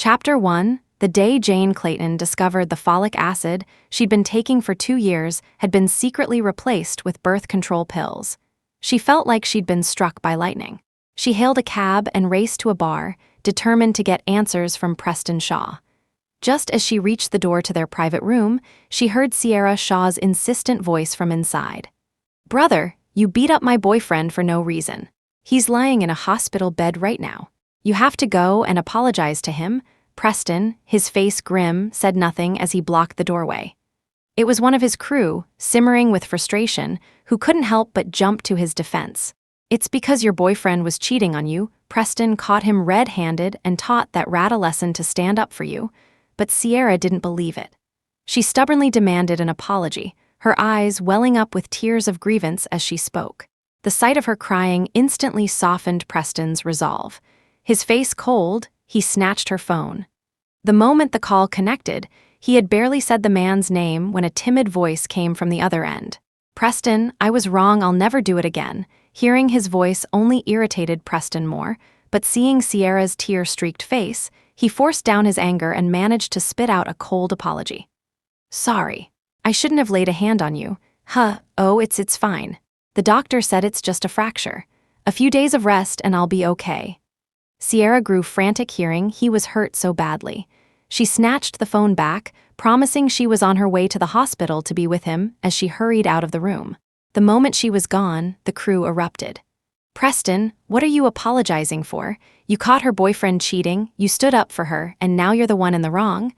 Chapter 1. The day Jane Clayton discovered the folic acid she'd been taking for 2 years had been secretly replaced with birth control pills. She felt like she'd been struck by lightning. She hailed a cab and raced to a bar, determined to get answers from Preston Shaw. Just as she reached the door to their private room, she heard Sierra Shaw's insistent voice from inside. "Brother, you beat up my boyfriend for no reason. He's lying in a hospital bed right now. You have to go and apologize to him." Preston, his face grim, said nothing as he blocked the doorway. It was one of his crew, simmering with frustration, who couldn't help but jump to his defense. "It's because your boyfriend was cheating on you." Preston caught him red-handed and taught that rat a lesson to stand up for you, but Sierra didn't believe it. She stubbornly demanded an apology, her eyes welling up with tears of grievance as she spoke. The sight of her crying instantly softened Preston's resolve. His face cold, he snatched her phone. The moment the call connected, he had barely said the man's name when a timid voice came from the other end. "Preston, I was wrong, I'll never do it again." Hearing his voice only irritated Preston more, but seeing Sierra's tear-streaked face, he forced down his anger and managed to spit out a cold apology. "Sorry. I shouldn't have laid a hand on you." Oh, it's fine. The doctor said it's just a fracture. A few days of rest and I'll be okay." Sierra grew frantic hearing he was hurt so badly. She snatched the phone back, promising she was on her way to the hospital to be with him as she hurried out of the room. The moment she was gone, the crew erupted. "Preston, what are you apologizing for? You caught her boyfriend cheating, you stood up for her, and now you're the one in the wrong?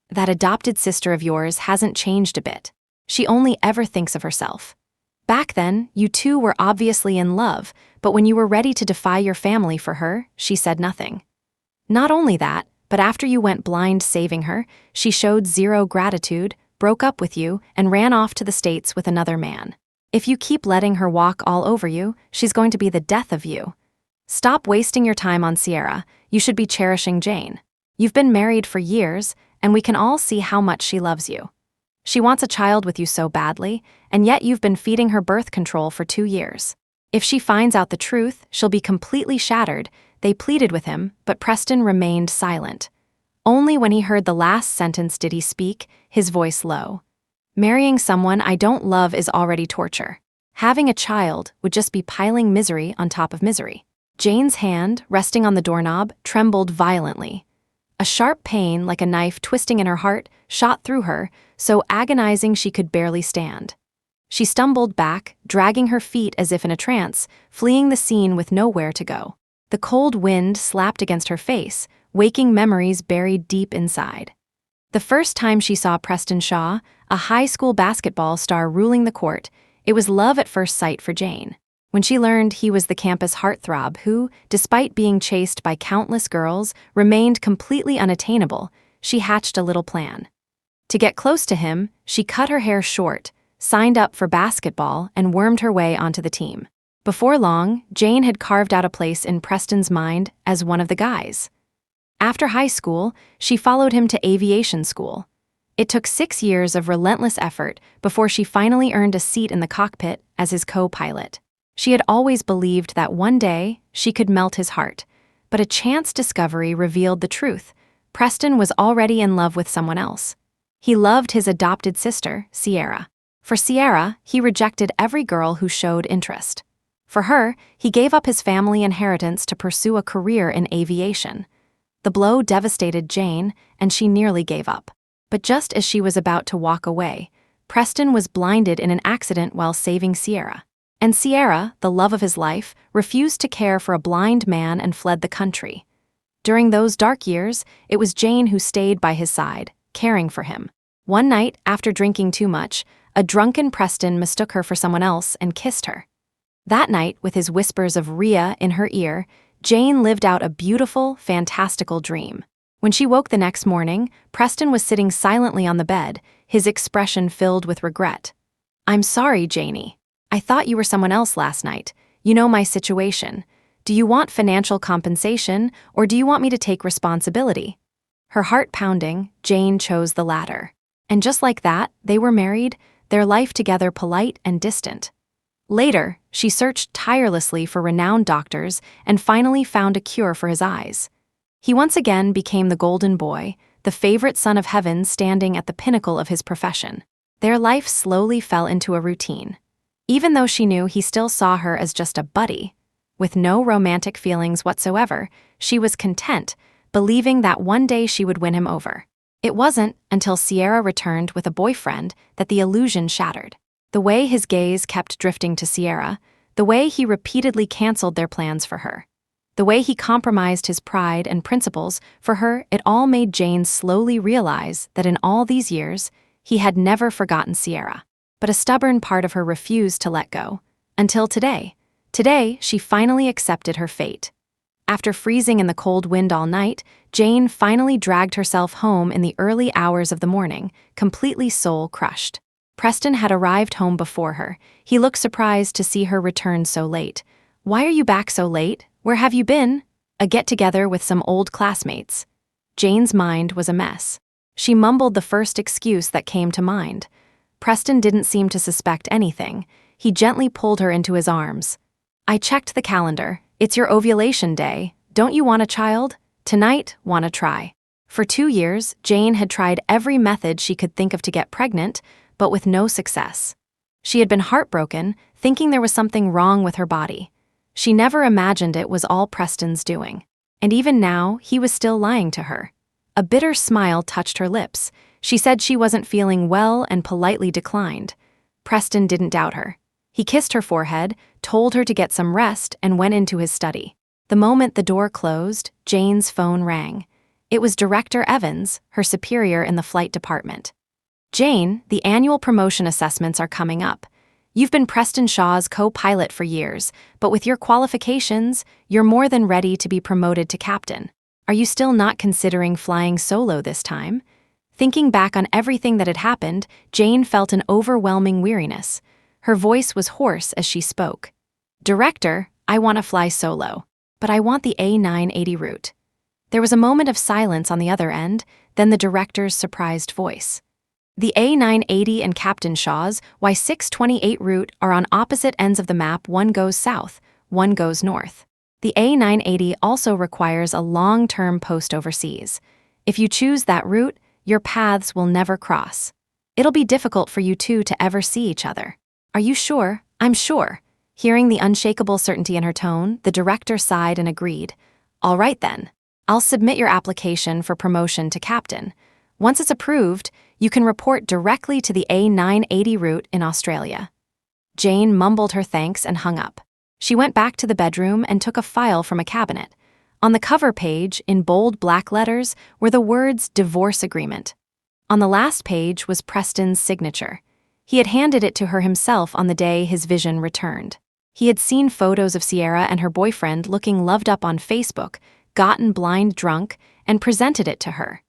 That adopted sister of yours hasn't changed a bit. She only ever thinks of herself. Back then, you two were obviously in love, but when you were ready to defy your family for her, she said nothing. Not only that, but after you went blind saving her, she showed zero gratitude, broke up with you, and ran off to the States with another man. If you keep letting her walk all over you, she's going to be the death of you. Stop wasting your time on Sierra. You should be cherishing Jane. You've been married for years, and we can all see how much she loves you. She wants a child with you so badly, and yet you've been feeding her birth control for 2 years. If she finds out the truth, she'll be completely shattered." They pleaded with him, but Preston remained silent. Only when he heard the last sentence did he speak, his voice low. "Marrying someone I don't love is already torture. Having a child would just be piling misery on top of misery." Jane's hand, resting on the doorknob, trembled violently. A sharp pain, like a knife twisting in her heart, shot through her, so agonizing she could barely stand. She stumbled back, dragging her feet as if in a trance, fleeing the scene with nowhere to go. The cold wind slapped against her face, waking memories buried deep inside. The first time she saw Preston Shaw, a high school basketball star ruling the court, it was love at first sight for Jane. When she learned he was the campus heartthrob who, despite being chased by countless girls, remained completely unattainable, she hatched a little plan. To get close to him, she cut her hair short, signed up for basketball, and wormed her way onto the team. Before long, Jane had carved out a place in Preston's mind as one of the guys. After high school, she followed him to aviation school. It took 6 years of relentless effort before she finally earned a seat in the cockpit as his co-pilot. She had always believed that one day she could melt his heart, but a chance discovery revealed the truth. Preston was already in love with someone else. He loved his adopted sister, Sierra. For Sierra, he rejected every girl who showed interest. For her, he gave up his family inheritance to pursue a career in aviation. The blow devastated Jane, and she nearly gave up. But just as she was about to walk away, Preston was blinded in an accident while saving Sierra. And Sierra, the love of his life, refused to care for a blind man and fled the country. During those dark years, it was Jane who stayed by his side, caring for him. One night, after drinking too much, a drunken Preston mistook her for someone else and kissed her. That night, with his whispers of Rhea in her ear, Jane lived out a beautiful, fantastical dream. When she woke the next morning, Preston was sitting silently on the bed, his expression filled with regret. "I'm sorry, Janie. I thought you were someone else last night. You know my situation. Do you want financial compensation, or do you want me to take responsibility?" Her heart pounding, Jane chose the latter. And just like that, they were married, their life together polite and distant. Later, she searched tirelessly for renowned doctors and finally found a cure for his eyes. He once again became the golden boy, the favorite son of heaven standing at the pinnacle of his profession. Their life slowly fell into a routine. Even though she knew he still saw her as just a buddy, with no romantic feelings whatsoever, she was content, believing that one day she would win him over. It wasn't until Sierra returned with a boyfriend that the illusion shattered. The way his gaze kept drifting to Sierra, the way he repeatedly canceled their plans for her, the way he compromised his pride and principles for her, it all made Jane slowly realize that in all these years, he had never forgotten Sierra. But a stubborn part of her refused to let go. Until today. Today, she finally accepted her fate. After freezing in the cold wind all night, Jane finally dragged herself home in the early hours of the morning, completely soul-crushed. Preston had arrived home before her. He looked surprised to see her return so late. "Why are you back so late? Where have you been?" "A get-together with some old classmates." Jane's mind was a mess. She mumbled the first excuse that came to mind. Preston didn't seem to suspect anything. He gently pulled her into his arms. "I checked the calendar. It's your ovulation day. Don't you want a child? Tonight, wanna try?" For 2 years, Jane had tried every method she could think of to get pregnant, but with no success. She had been heartbroken, thinking there was something wrong with her body. She never imagined it was all Preston's doing. And even now, he was still lying to her. A bitter smile touched her lips. She said she wasn't feeling well and politely declined. Preston didn't doubt her. He kissed her forehead, told her to get some rest, and went into his study. The moment the door closed, Jane's phone rang. It was Director Evans, her superior in the flight department. "Jane, the annual promotion assessments are coming up. You've been Preston Shaw's co-pilot for years, but with your qualifications, you're more than ready to be promoted to captain. Are you still not considering flying solo this time?" Thinking back on everything that had happened, Jane felt an overwhelming weariness. Her voice was hoarse as she spoke. "Director, I want to fly solo, but I want the A980 route." There was a moment of silence on the other end, then the director's surprised voice. "The A980 and Captain Shaw's Y628 route are on opposite ends of the map. One goes south, one goes north. The A980 also requires a long-term post overseas. If you choose that route, your paths will never cross. It'll be difficult for you two to ever see each other." "Are you sure?" "I'm sure." Hearing the unshakable certainty in her tone, the director sighed and agreed. "All right then. I'll submit your application for promotion to captain. Once it's approved, you can report directly to the A980 route in Australia." Jane mumbled her thanks and hung up. She went back to the bedroom and took a file from a cabinet. On the cover page, in bold black letters, were the words "divorce agreement." On the last page was Preston's signature. He had handed it to her himself on the day his vision returned. He had seen photos of Sierra and her boyfriend looking loved up on Facebook, gotten blind drunk, and presented it to her.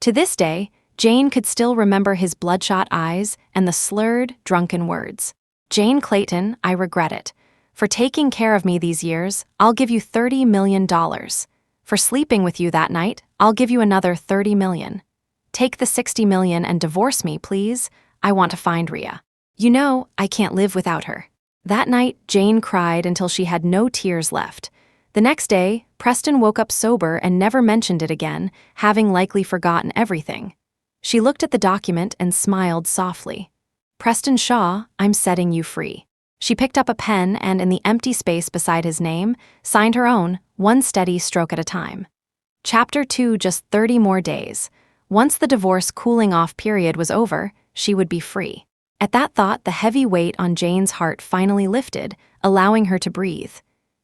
To this day, Jane could still remember his bloodshot eyes and the slurred, drunken words. "Jane Clayton, I regret it. For taking care of me these years, I'll give you $30 million. For sleeping with you that night, I'll give you another $30 million. Take the $60 million and divorce me, please. I want to find Rhea. You know, I can't live without her." That night, Jane cried until she had no tears left. The next day, Preston woke up sober and never mentioned it again, having likely forgotten everything. She looked at the document and smiled softly. "Preston Shaw, I'm setting you free." She picked up a pen and, in the empty space beside his name, signed her own, one steady stroke at a time. Chapter 2, just 30 more days. Once the divorce cooling-off period was over, she would be free. At that thought, the heavy weight on Jane's heart finally lifted, allowing her to breathe.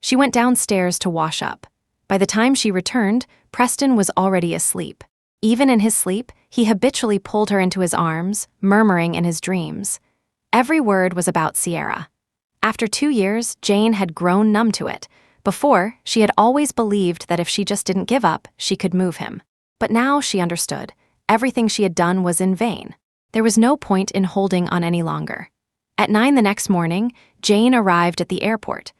She went downstairs to wash up. By the time she returned, Preston was already asleep. Even in his sleep, he habitually pulled her into his arms, murmuring in his dreams. Every word was about Sierra. After 2 years, Jane had grown numb to it. Before, she had always believed that if she just didn't give up, she could move him. But now she understood. Everything she had done was in vain. There was no point in holding on any longer. At 9 the next morning, Jane arrived at the airport.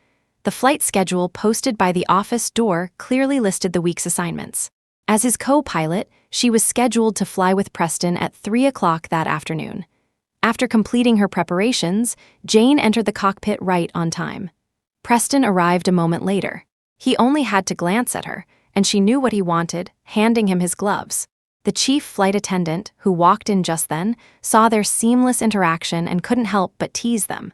The flight schedule posted by the office door clearly listed the week's assignments. As his co-pilot, she was scheduled to fly with Preston at 3 o'clock that afternoon. After completing her preparations, Jane entered the cockpit right on time. Preston arrived a moment later. He only had to glance at her, and she knew what he wanted, handing him his gloves. The chief flight attendant, who walked in just then, saw their seamless interaction and couldn't help but tease them.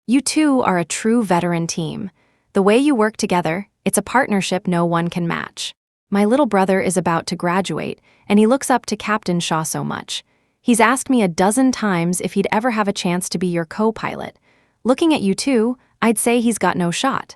"You two are a true veteran team. The way you work together, it's a partnership no one can match. My little brother is about to graduate, and he looks up to Captain Shaw so much. He's asked me a dozen times if he'd ever have a chance to be your co-pilot. Looking at you two, I'd say he's got no shot."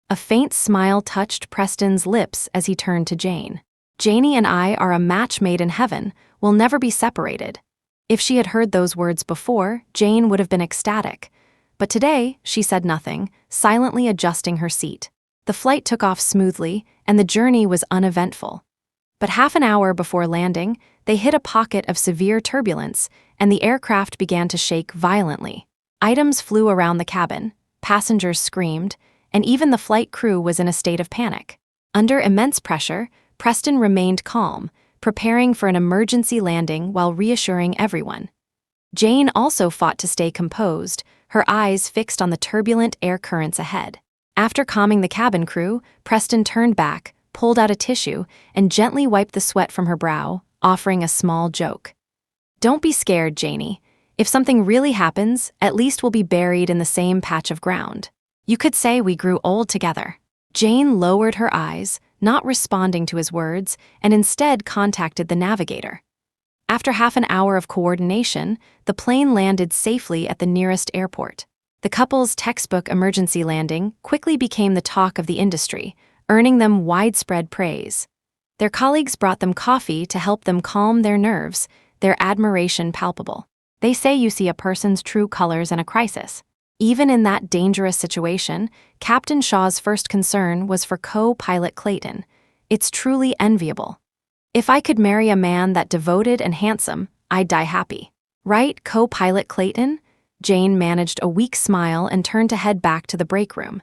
A faint smile touched Preston's lips as he turned to Jane. "Janie and I are a match made in heaven. We'll never be separated." If she had heard those words before, Jane would have been ecstatic. But today, she said nothing, silently adjusting her seat. The flight took off smoothly, and the journey was uneventful. But half an hour before landing, they hit a pocket of severe turbulence, and the aircraft began to shake violently. Items flew around the cabin, passengers screamed, and even the flight crew was in a state of panic. Under immense pressure, Preston remained calm, preparing for an emergency landing while reassuring everyone. Jane also fought to stay composed, her eyes fixed on the turbulent air currents ahead. After calming the cabin crew, Preston turned back, pulled out a tissue, and gently wiped the sweat from her brow, offering a small joke. "Don't be scared, Janie. If something really happens, at least we'll be buried in the same patch of ground. You could say we grew old together." Jane lowered her eyes, not responding to his words, and instead contacted the navigator. After half an hour of coordination, the plane landed safely at the nearest airport. The couple's textbook emergency landing quickly became the talk of the industry, earning them widespread praise. Their colleagues brought them coffee to help them calm their nerves, their admiration palpable. They say you see a person's true colors in a crisis. Even in that dangerous situation, Captain Shaw's first concern was for co-pilot Clayton. It's truly enviable. "If I could marry a man that devoted and handsome, I'd die happy. Right, co-pilot Clayton?" Jane managed a weak smile and turned to head back to the break room.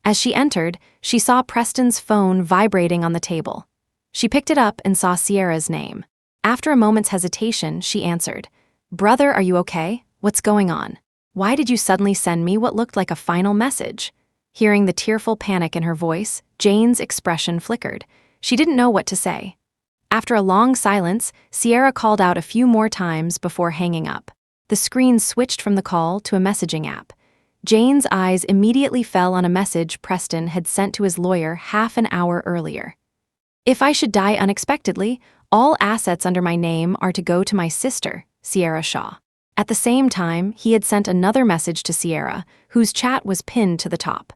As she entered, she saw Preston's phone vibrating on the table. She picked it up and saw Sierra's name. After a moment's hesitation, she answered, "Brother, are you okay? What's going on? Why did you suddenly send me what looked like a final message?" Hearing the tearful panic in her voice, Jane's expression flickered. She didn't know what to say. After a long silence, Sierra called out a few more times before hanging up. The screen switched from the call to a messaging app. Jane's eyes immediately fell on a message Preston had sent to his lawyer half an hour earlier. "If I should die unexpectedly, all assets under my name are to go to my sister, Sierra Shaw." At the same time, he had sent another message to Sierra, whose chat was pinned to the top.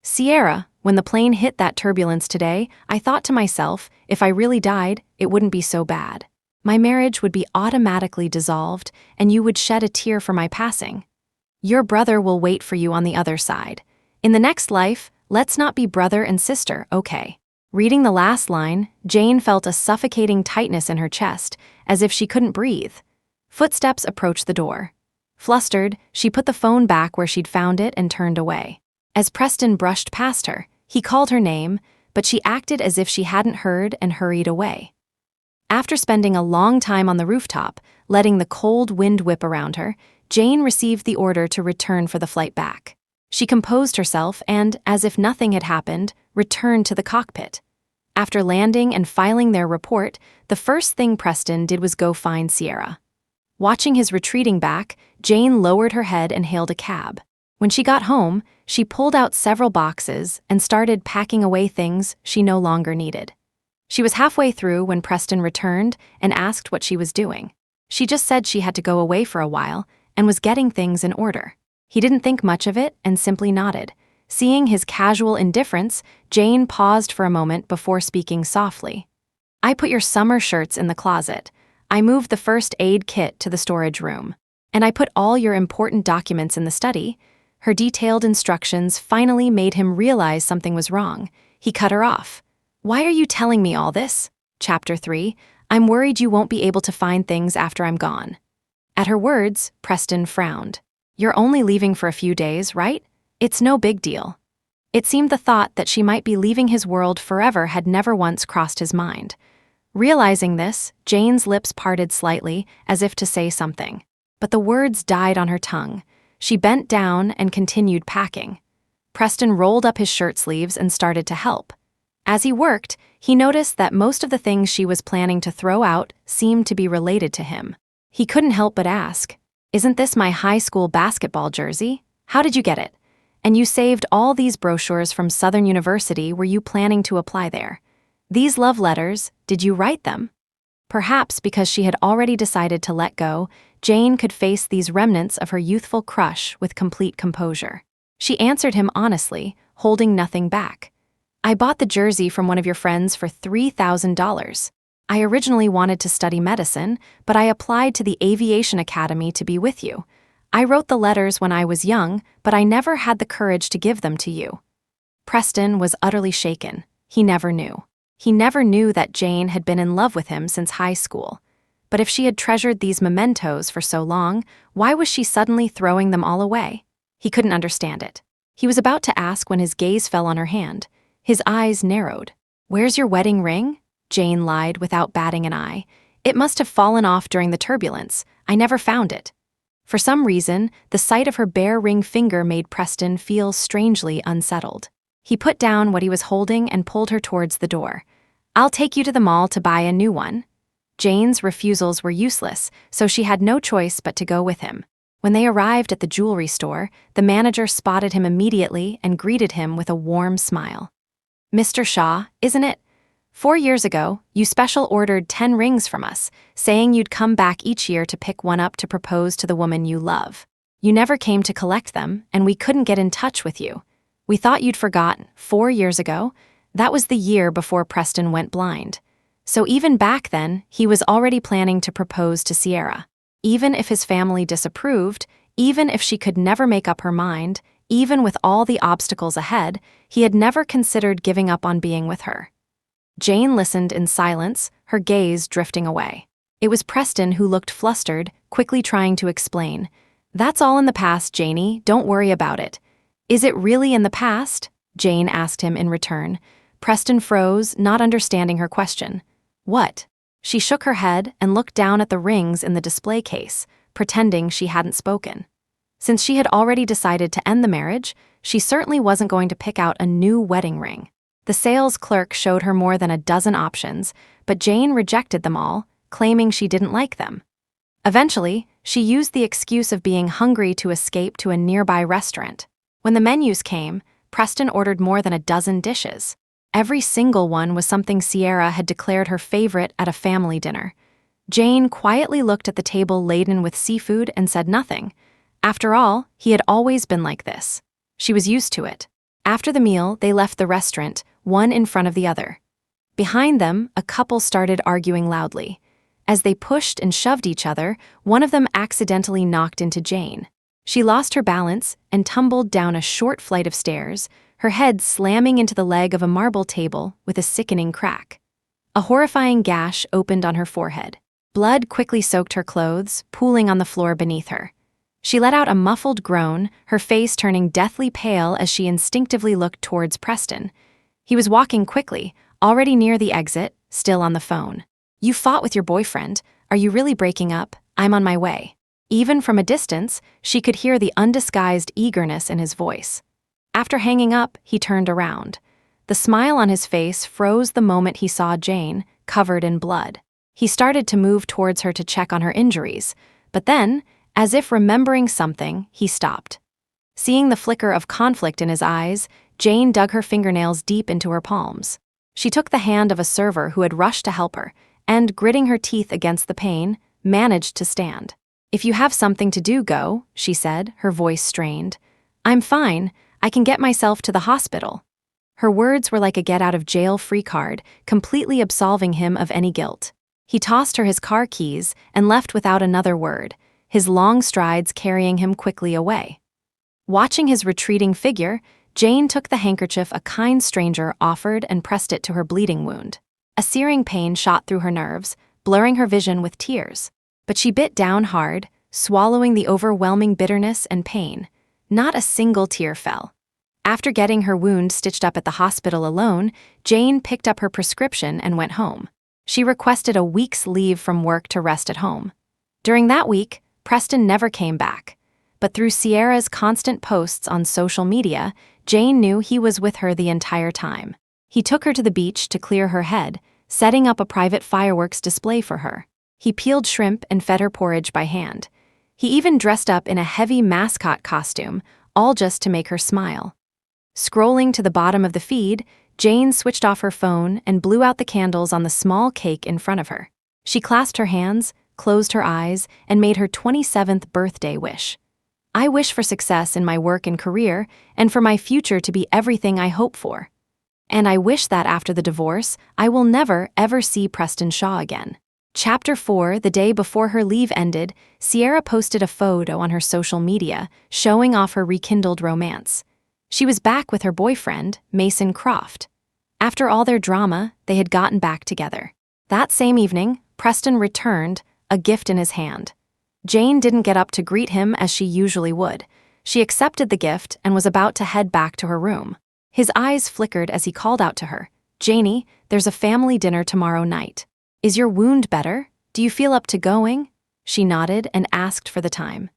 "Sierra, when the plane hit that turbulence today, I thought to myself, if I really died, it wouldn't be so bad. My marriage would be automatically dissolved, and you would shed a tear for my passing. Your brother will wait for you on the other side. In the next life, let's not be brother and sister, okay?" Reading the last line, Jane felt a suffocating tightness in her chest, as if she couldn't breathe. Footsteps approached the door. Flustered, she put the phone back where she'd found it and turned away. As Preston brushed past her, he called her name, but she acted as if she hadn't heard and hurried away. After spending a long time on the rooftop, letting the cold wind whip around her, Jane received the order to return for the flight back. She composed herself and, as if nothing had happened, returned to the cockpit. After landing and filing their report, the first thing Preston did was go find Sierra. Watching his retreating back, Jane lowered her head and hailed a cab. When she got home, she pulled out several boxes and started packing away things she no longer needed. She was halfway through when Preston returned and asked what she was doing. She just said she had to go away for a while and was getting things in order. He didn't think much of it and simply nodded. Seeing his casual indifference, Jane paused for a moment before speaking softly. "I put your summer shirts in the closet. I moved the first aid kit to the storage room. And I put all your important documents in the study." Her detailed instructions finally made him realize something was wrong. He cut her off. "Why are you telling me all this?" Chapter 3, "I'm worried you won't be able to find things after I'm gone." At her words, Preston frowned. "You're only leaving for a few days, right? It's no big deal." It seemed the thought that she might be leaving his world forever had never once crossed his mind. Realizing this, Jane's lips parted slightly, as if to say something. But the words died on her tongue. She bent down and continued packing. Preston rolled up his shirt sleeves and started to help. As he worked, he noticed that most of the things she was planning to throw out seemed to be related to him. He couldn't help but ask, "Isn't this my high school basketball jersey? How did you get it? And you saved all these brochures from Southern University. Were you planning to apply there? These love letters, did you write them?" Perhaps because she had already decided to let go, Jane could face these remnants of her youthful crush with complete composure. She answered him honestly, holding nothing back. "I bought the jersey from one of your friends for $3,000. I originally wanted to study medicine, but I applied to the Aviation Academy to be with you. I wrote the letters when I was young, but I never had the courage to give them to you." Preston was utterly shaken. He never knew. He never knew that Jane had been in love with him since high school. But if she had treasured these mementos for so long, why was she suddenly throwing them all away? He couldn't understand it. He was about to ask when his gaze fell on her hand. His eyes narrowed. "Where's your wedding ring?" Jane lied without batting an eye. "It must have fallen off during the turbulence. I never found it." For some reason, the sight of her bare ring finger made Preston feel strangely unsettled. He put down what he was holding and pulled her towards the door. "I'll take you to the mall to buy a new one." Jane's refusals were useless, so she had no choice but to go with him. When they arrived at the jewelry store, the manager spotted him immediately and greeted him with a warm smile. "Mr. Shaw, isn't it? 4 years ago, you special ordered 10 rings from us, saying you'd come back each year to pick one up to propose to the woman you love. You never came to collect them, and we couldn't get in touch with you. We thought you'd forgotten. 4 years ago? That was the year before Preston went blind. So even back then, he was already planning to propose to Sierra. Even if his family disapproved, even if she could never make up her mind, even with all the obstacles ahead, he had never considered giving up on being with her." Jane listened in silence, her gaze drifting away. It was Preston who looked flustered, quickly trying to explain. "That's all in the past, Janie. Don't worry about it." "Is it really in the past?" Jane asked him in return. Preston froze, not understanding her question. "What?" She shook her head and looked down at the rings in the display case, pretending she hadn't spoken. Since she had already decided to end the marriage, she certainly wasn't going to pick out a new wedding ring. The sales clerk showed her more than a dozen options, but Jane rejected them all, claiming she didn't like them. Eventually, she used the excuse of being hungry to escape to a nearby restaurant. When the menus came, Preston ordered more than a dozen dishes. Every single one was something Sierra had declared her favorite at a family dinner. Jane quietly looked at the table laden with seafood and said nothing. After all, he had always been like this. She was used to it. After the meal, they left the restaurant, one in front of the other. Behind them, a couple started arguing loudly. As they pushed and shoved each other, one of them accidentally knocked into Jane. She lost her balance and tumbled down a short flight of stairs, her head slamming into the leg of a marble table with a sickening crack. A horrifying gash opened on her forehead. Blood quickly soaked her clothes, pooling on the floor beneath her. She let out a muffled groan, her face turning deathly pale as she instinctively looked towards Preston. He was walking quickly, already near the exit, still on the phone. "You fought with your boyfriend. Are you really breaking up? I'm on my way." Even from a distance, she could hear the undisguised eagerness in his voice. After hanging up, he turned around. The smile on his face froze the moment he saw Jane, covered in blood. He started to move towards her to check on her injuries, but then, as if remembering something, he stopped. Seeing the flicker of conflict in his eyes, Jane dug her fingernails deep into her palms. She took the hand of a server who had rushed to help her, and, gritting her teeth against the pain, managed to stand. "If you have something to do, go," she said, her voice strained. "I'm fine. I can get myself to the hospital." Her words were like a get-out-of-jail-free card, completely absolving him of any guilt. He tossed her his car keys and left without another word, his long strides carrying him quickly away. Watching his retreating figure, Jane took the handkerchief a kind stranger offered and pressed it to her bleeding wound. A searing pain shot through her nerves, blurring her vision with tears. But she bit down hard, swallowing the overwhelming bitterness and pain. Not a single tear fell. After getting her wound stitched up at the hospital alone, Jane picked up her prescription and went home. She requested a week's leave from work to rest at home. During that week, Preston never came back. But through Sierra's constant posts on social media, Jane knew he was with her the entire time. He took her to the beach to clear her head, setting up a private fireworks display for her. He peeled shrimp and fed her porridge by hand. He even dressed up in a heavy mascot costume, all just to make her smile. Scrolling to the bottom of the feed, Jane switched off her phone and blew out the candles on the small cake in front of her. She clasped her hands, closed her eyes, and made her 27th birthday wish. I wish for success in my work and career, and for my future to be everything I hope for. And I wish that after the divorce, I will never, ever see Preston Shaw again. Chapter 4. The day before her leave ended, Sierra posted a photo on her social media, showing off her rekindled romance. She was back with her boyfriend, Mason Croft. After all their drama, they had gotten back together. That same evening, Preston returned, a gift in his hand. Jane didn't get up to greet him as she usually would. She accepted the gift and was about to head back to her room. His eyes flickered as he called out to her, "Janie, there's a family dinner tomorrow night. Is your wound better? Do you feel up to going?" She nodded and asked for the time.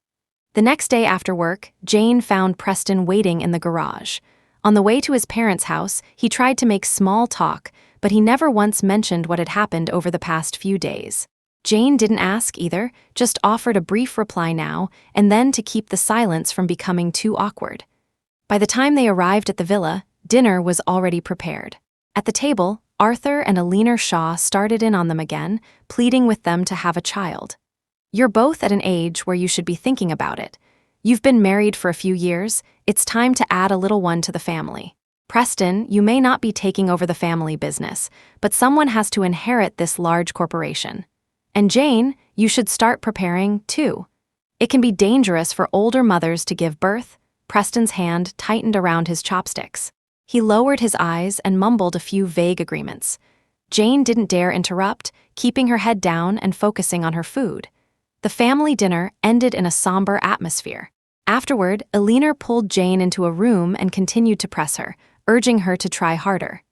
The next day after work, Jane found Preston waiting in the garage. On the way to his parents' house, he tried to make small talk, but he never once mentioned what had happened over the past few days. Jane didn't ask either, just offered a brief reply now and then to keep the silence from becoming too awkward. By the time they arrived at the villa, dinner was already prepared. At the table, Arthur and Alina Shaw started in on them again, pleading with them to have a child. "You're both at an age where you should be thinking about it. You've been married for a few years, it's time to add a little one to the family. Preston, you may not be taking over the family business, but someone has to inherit this large corporation. And Jane, you should start preparing, too. It can be dangerous for older mothers to give birth." Preston's hand tightened around his chopsticks. He lowered his eyes and mumbled a few vague agreements. Jane didn't dare interrupt, keeping her head down and focusing on her food. The family dinner ended in a somber atmosphere. Afterward, Alina pulled Jane into a room and continued to press her, urging her to try harder.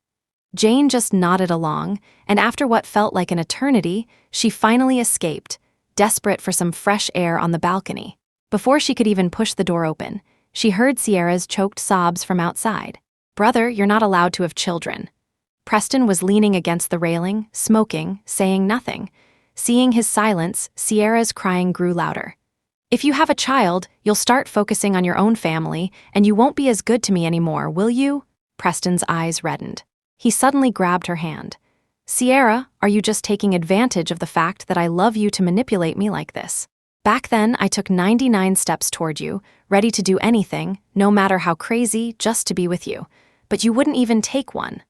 Jane just nodded along, and after what felt like an eternity, she finally escaped, desperate for some fresh air on the balcony. Before she could even push the door open, she heard Sierra's choked sobs from outside. "Brother, you're not allowed to have children." Preston was leaning against the railing, smoking, saying nothing. Seeing his silence, Sierra's crying grew louder. "If you have a child, you'll start focusing on your own family, and you won't be as good to me anymore, will you?" Preston's eyes reddened. He suddenly grabbed her hand. "Sierra, are you just taking advantage of the fact that I love you to manipulate me like this? Back then, I took 99 steps toward you, ready to do anything, no matter how crazy, just to be with you. But you wouldn't even take one.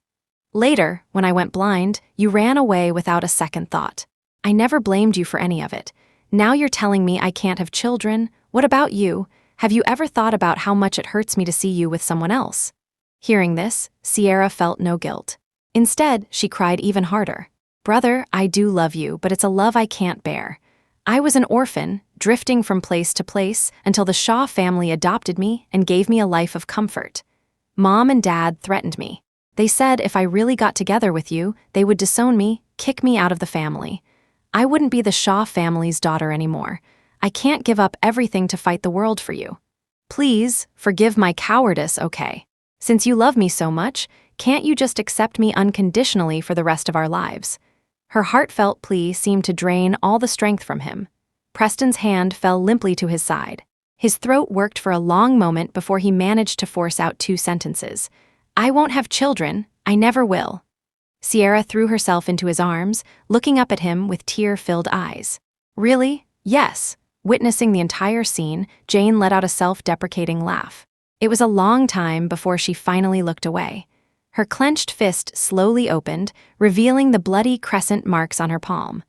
Later, when I went blind, you ran away without a second thought. I never blamed you for any of it. Now you're telling me I can't have children. What about you? Have you ever thought about how much it hurts me to see you with someone else?" Hearing this, Sierra felt no guilt. Instead, she cried even harder. "Brother, I do love you, but it's a love I can't bear. I was an orphan, drifting from place to place until the Shaw family adopted me and gave me a life of comfort. Mom and Dad threatened me. They said if I really got together with you, they would disown me, kick me out of the family. I wouldn't be the Shaw family's daughter anymore. I can't give up everything to fight the world for you. Please, forgive my cowardice, okay? Since you love me so much, can't you just accept me unconditionally for the rest of our lives?" Her heartfelt plea seemed to drain all the strength from him. Preston's hand fell limply to his side. His throat worked for a long moment before he managed to force out 2 sentences. "I won't have children. I never will." Sierra threw herself into his arms, looking up at him with tear-filled eyes. "Really? Yes." Witnessing the entire scene, Jane let out a self-deprecating laugh. It was a long time before she finally looked away. Her clenched fist slowly opened, revealing the bloody crescent marks on her palm.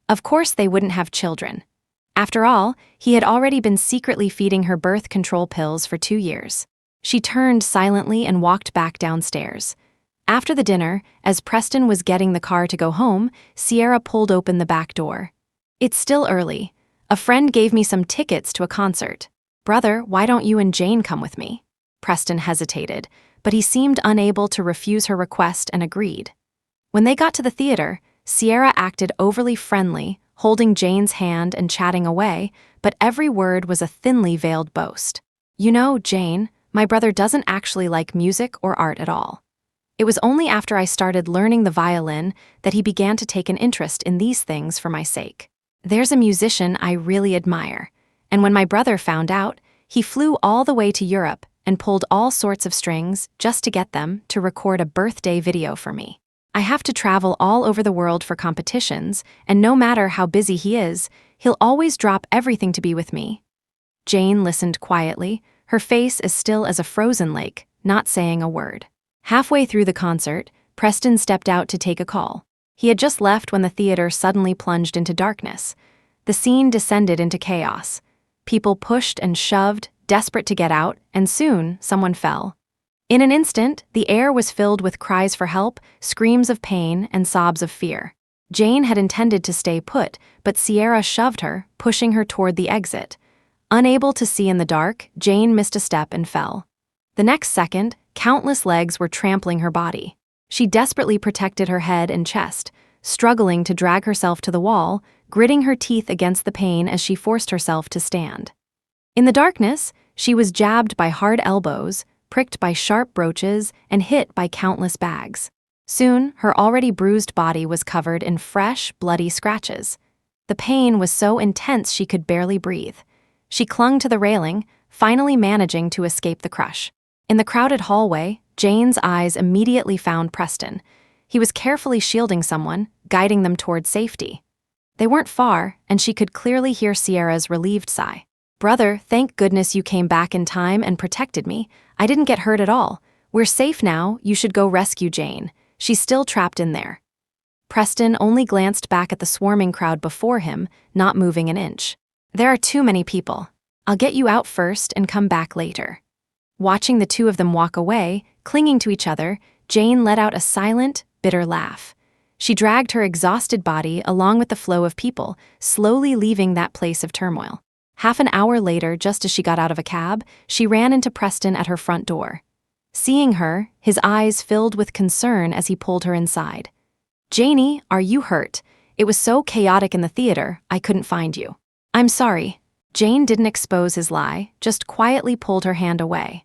Of course they wouldn't have children. After all, he had already been secretly feeding her birth control pills for 2 years. She turned silently and walked back downstairs. After the dinner, as Preston was getting the car to go home, Sierra pulled open the back door. "It's still early. A friend gave me some tickets to a concert. Brother, why don't you and Jane come with me?" Preston hesitated, but he seemed unable to refuse her request and agreed. When they got to the theater, Sierra acted overly friendly, holding Jane's hand and chatting away, but every word was a thinly veiled boast. "You know, Jane, my brother doesn't actually like music or art at all." It was only after I started learning the violin that he began to take an interest in these things for my sake. There's a musician I really admire, and when my brother found out, he flew all the way to Europe and pulled all sorts of strings just to get them to record a birthday video for me. I have to travel all over the world for competitions, and no matter how busy he is, he'll always drop everything to be with me." Jane listened quietly, her face as still as a frozen lake, not saying a word. Halfway through the concert, Preston stepped out to take a call. He had just left when the theater suddenly plunged into darkness. The scene descended into chaos. People pushed and shoved, desperate to get out, and soon someone fell. In an instant, the air was filled with cries for help, screams of pain, and sobs of fear. Jane had intended to stay put, but Sierra shoved her, pushing her toward the exit. Unable to see in the dark, Jane missed a step and fell. The next second, countless legs were trampling her body. She desperately protected her head and chest, struggling to drag herself to the wall, gritting her teeth against the pain as she forced herself to stand. In the darkness, she was jabbed by hard elbows, pricked by sharp brooches, and hit by countless bags. Soon, her already bruised body was covered in fresh, bloody scratches. The pain was so intense she could barely breathe. She clung to the railing, finally managing to escape the crush. In the crowded hallway, Jane's eyes immediately found Preston. He was carefully shielding someone, guiding them toward safety. They weren't far, and she could clearly hear Sierra's relieved sigh. "Brother, thank goodness you came back in time and protected me. I didn't get hurt at all. We're safe now, you should go rescue Jane. She's still trapped in there." Preston only glanced back at the swarming crowd before him, not moving an inch. "There are too many people. I'll get you out first and come back later." Watching the two of them walk away, clinging to each other, Jane let out a silent, bitter laugh. She dragged her exhausted body along with the flow of people, slowly leaving that place of turmoil. Half an hour later, just as she got out of a cab, she ran into Preston at her front door. Seeing her, his eyes filled with concern as he pulled her inside. "Janie, are you hurt? It was so chaotic in the theater, I couldn't find you." "I'm sorry." Jane didn't expose his lie, just quietly pulled her hand away.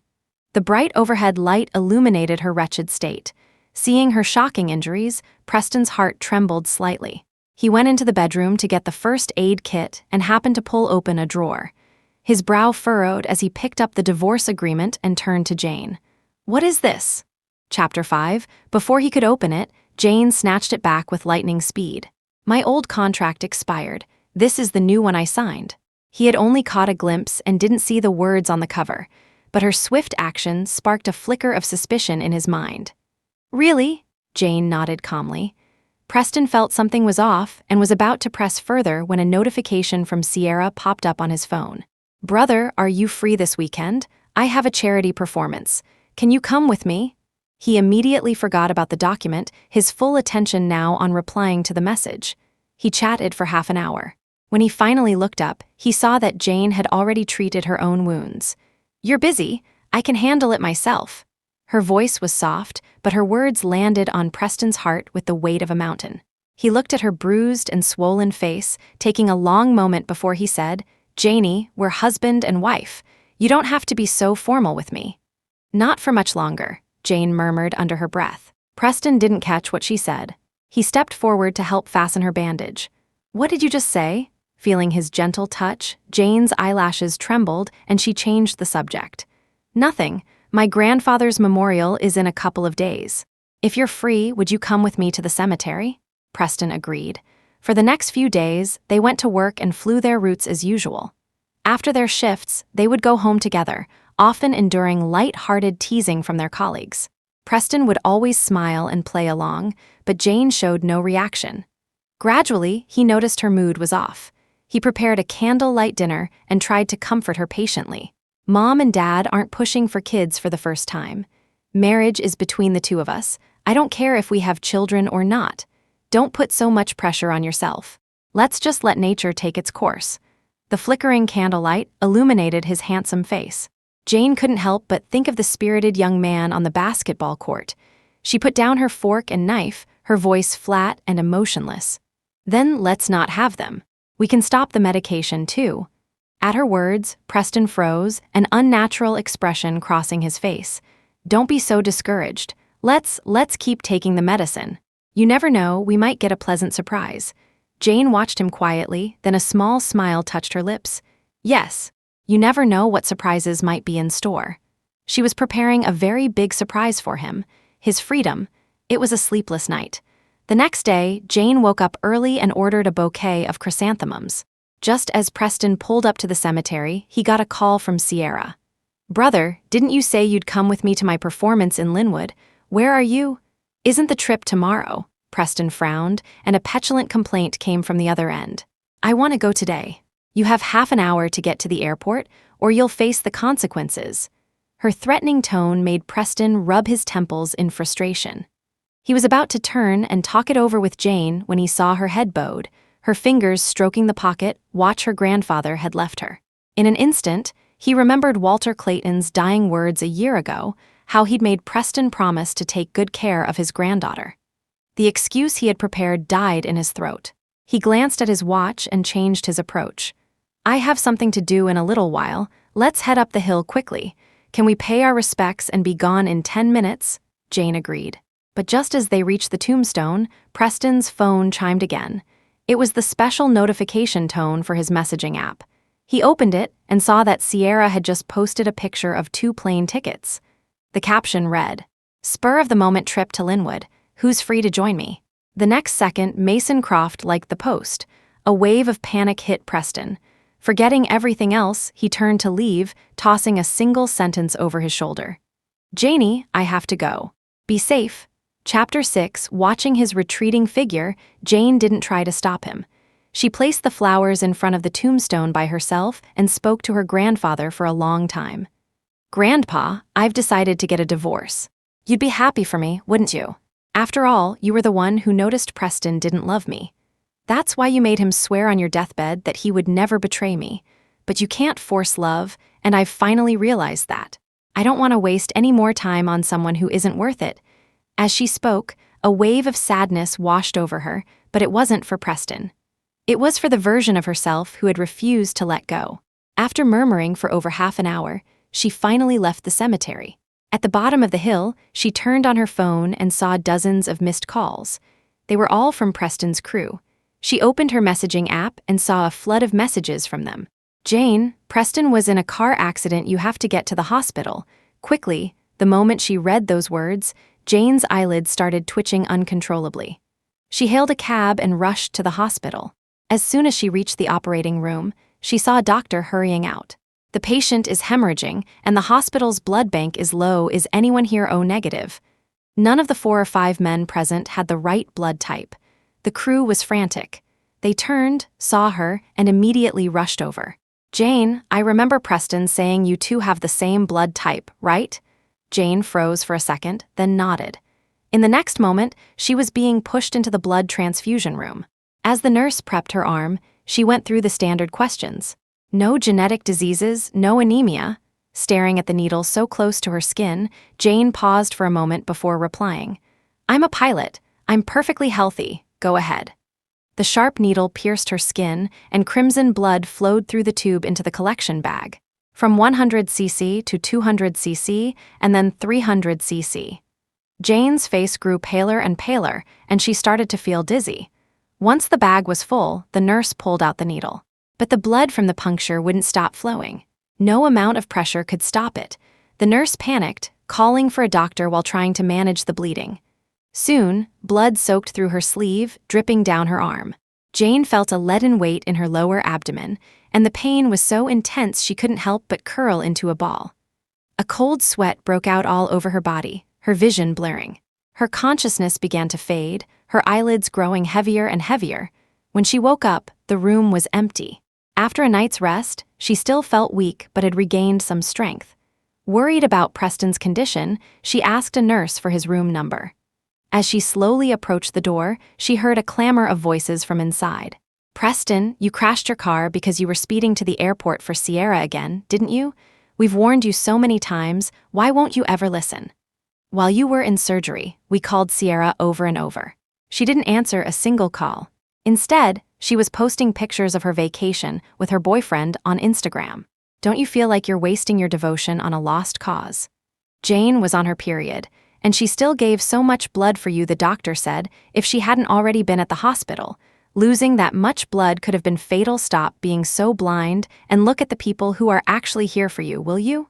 The bright overhead light illuminated her wretched state. Seeing her shocking injuries, Preston's heart trembled slightly. He went into the bedroom to get the first aid kit and happened to pull open a drawer. His brow furrowed as he picked up the divorce agreement and turned to Jane. "What is this?" Chapter 5. Before he could open it, Jane snatched it back with lightning speed. "My old contract expired. This is the new one I signed." He had only caught a glimpse and didn't see the words on the cover, but her swift action sparked a flicker of suspicion in his mind. "Really?" Jane nodded calmly. Preston felt something was off and was about to press further when a notification from Sierra popped up on his phone. "Brother, are you free this weekend? I have a charity performance. Can you come with me?" He immediately forgot about the document, his full attention now on replying to the message. He chatted for half an hour. When he finally looked up, he saw that Jane had already treated her own wounds. "You're busy. I can handle it myself." Her voice was soft, but her words landed on Preston's heart with the weight of a mountain. He looked at her bruised and swollen face, taking a long moment before he said, "Janie, we're husband and wife. You don't have to be so formal with me." "Not for much longer," Jane murmured under her breath. Preston didn't catch what she said. He stepped forward to help fasten her bandage. "What did you just say?" Feeling his gentle touch, Jane's eyelashes trembled and she changed the subject. "Nothing. My grandfather's memorial is in a couple of days. If you're free, would you come with me to the cemetery?" Preston agreed. For the next few days, they went to work and flew their routes as usual. After their shifts, they would go home together, often enduring light-hearted teasing from their colleagues. Preston would always smile and play along, but Jane showed no reaction. Gradually, he noticed her mood was off. He prepared a candlelight dinner and tried to comfort her patiently. "Mom and Dad aren't pushing for kids for the first time. Marriage is between the two of us. I don't care if we have children or not. Don't put so much pressure on yourself. Let's just let nature take its course." The flickering candlelight illuminated his handsome face. Jane couldn't help but think of the spirited young man on the basketball court. She put down her fork and knife, her voice flat and emotionless. "Then let's not have them. We can stop the medication too." At her words, Preston froze, an unnatural expression crossing his face. "Don't be so discouraged. Let's keep taking the medicine. You never know, we might get a pleasant surprise." Jane watched him quietly, then a small smile touched her lips. Yes, you never know what surprises might be in store. She was preparing a very big surprise for him, his freedom. It was a sleepless night. The next day, Jane woke up early and ordered a bouquet of chrysanthemums. Just as Preston pulled up to the cemetery, he got a call from Sierra. "Brother, didn't you say you'd come with me to my performance in Linwood? Where are you?" "Isn't the trip tomorrow?" Preston frowned, and a petulant complaint came from the other end. "I want to go today. You have half an hour to get to the airport, or you'll face the consequences." Her threatening tone made Preston rub his temples in frustration. He was about to turn and talk it over with Jane when he saw her head bowed, her fingers stroking the pocket watch her grandfather had left her. In an instant, he remembered Walter Clayton's dying words a year ago, how he'd made Preston promise to take good care of his granddaughter. The excuse he had prepared died in his throat. He glanced at his watch and changed his approach. "I have something to do in a little while. Let's head up the hill quickly. Can we pay our respects and be gone in 10 minutes? Jane agreed. But just as they reached the tombstone, Preston's phone chimed again. It was the special notification tone for his messaging app. He opened it and saw that Sierra had just posted a picture of 2 plane tickets. The caption read, "Spur-of-the-moment trip to Linwood. Who's free to join me?" The next second, Mason Croft liked the post. A wave of panic hit Preston. Forgetting everything else, he turned to leave, tossing a single sentence over his shoulder. "Janie, I have to go. Be safe." Chapter 6, watching his retreating figure, Jane didn't try to stop him. She placed the flowers in front of the tombstone by herself and spoke to her grandfather for a long time. "Grandpa, I've decided to get a divorce. You'd be happy for me, wouldn't you? After all, you were the one who noticed Preston didn't love me. That's why you made him swear on your deathbed that he would never betray me. But you can't force love, and I've finally realized that. I don't want to waste any more time on someone who isn't worth it." As she spoke, a wave of sadness washed over her, but it wasn't for Preston. It was for the version of herself who had refused to let go. After murmuring for over half an hour, she finally left the cemetery. At the bottom of the hill, she turned on her phone and saw dozens of missed calls. They were all from Preston's crew. She opened her messaging app and saw a flood of messages from them. "Jane, Preston was in a car accident. You have to get to the hospital. Quickly." The moment she read those words, Jane's eyelids started twitching uncontrollably. She hailed a cab and rushed to the hospital. As soon as she reached the operating room, she saw a doctor hurrying out. "The patient is hemorrhaging, and the hospital's blood bank is low. Is anyone here O negative?" None of the 4 or 5 men present had the right blood type. The crew was frantic. They turned, saw her, and immediately rushed over. "Jane, I remember Preston saying you two have the same blood type, right?" Jane froze for a second, then nodded. In the next moment, she was being pushed into the blood transfusion room. As the nurse prepped her arm, she went through the standard questions. No genetic diseases, no anemia. Staring at the needle so close to her skin, Jane paused for a moment before replying. "I'm a pilot. I'm perfectly healthy. Go ahead." The sharp needle pierced her skin, and crimson blood flowed through the tube into the collection bag. From 100 cc to 200 cc, and then 300 cc. Jane's face grew paler and paler, and she started to feel dizzy. Once the bag was full, the nurse pulled out the needle. But the blood from the puncture wouldn't stop flowing. No amount of pressure could stop it. The nurse panicked, calling for a doctor while trying to manage the bleeding. Soon, blood soaked through her sleeve, dripping down her arm. Jane felt a leaden weight in her lower abdomen, and the pain was so intense she couldn't help but curl into a ball. A cold sweat broke out all over her body, her vision blurring. Her consciousness began to fade, her eyelids growing heavier and heavier. When she woke up, the room was empty. After a night's rest, she still felt weak but had regained some strength. Worried about Preston's condition, she asked a nurse for his room number. As she slowly approached the door, she heard a clamor of voices from inside. "Preston, you crashed your car because you were speeding to the airport for Sierra again, didn't you? We've warned you so many times, why won't you ever listen? While you were in surgery, we called Sierra over and over. She didn't answer a single call. Instead, she was posting pictures of her vacation with her boyfriend on Instagram. Don't you feel like you're wasting your devotion on a lost cause?" Jane was on her period, and she still gave so much blood for you, the doctor said, if she hadn't already been at the hospital. Losing that much blood could have been fatal. Stop being so blind and look at the people who are actually here for you, will you?"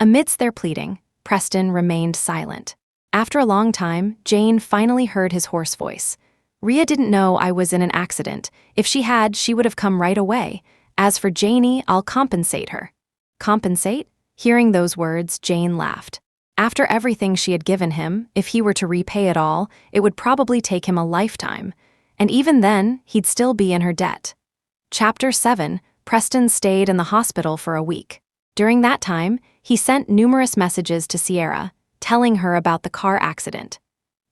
Amidst their pleading, Preston remained silent. After a long time, Jane finally heard his hoarse voice. "Rhea didn't know I was in an accident. If she had, she would have come right away. As for Janie, I'll compensate her." Compensate? Hearing those words, Jane laughed. After everything she had given him, if he were to repay it all, it would probably take him a lifetime. And even then, he'd still be in her debt. Chapter 7, Preston stayed in the hospital for a week. During that time, he sent numerous messages to Sierra, telling her about the car accident.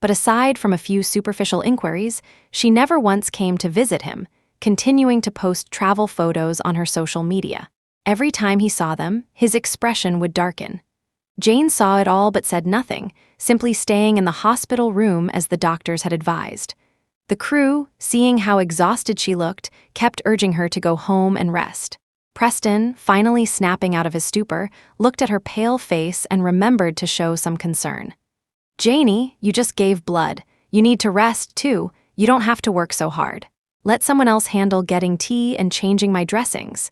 But aside from a few superficial inquiries, she never once came to visit him, continuing to post travel photos on her social media. Every time he saw them, his expression would darken. Jane saw it all but said nothing, simply staying in the hospital room as the doctors had advised. The crew, seeing how exhausted she looked, kept urging her to go home and rest. Preston, finally snapping out of his stupor, looked at her pale face and remembered to show some concern. "Janie, you just gave blood. You need to rest, too. You don't have to work so hard. Let someone else handle getting tea and changing my dressings."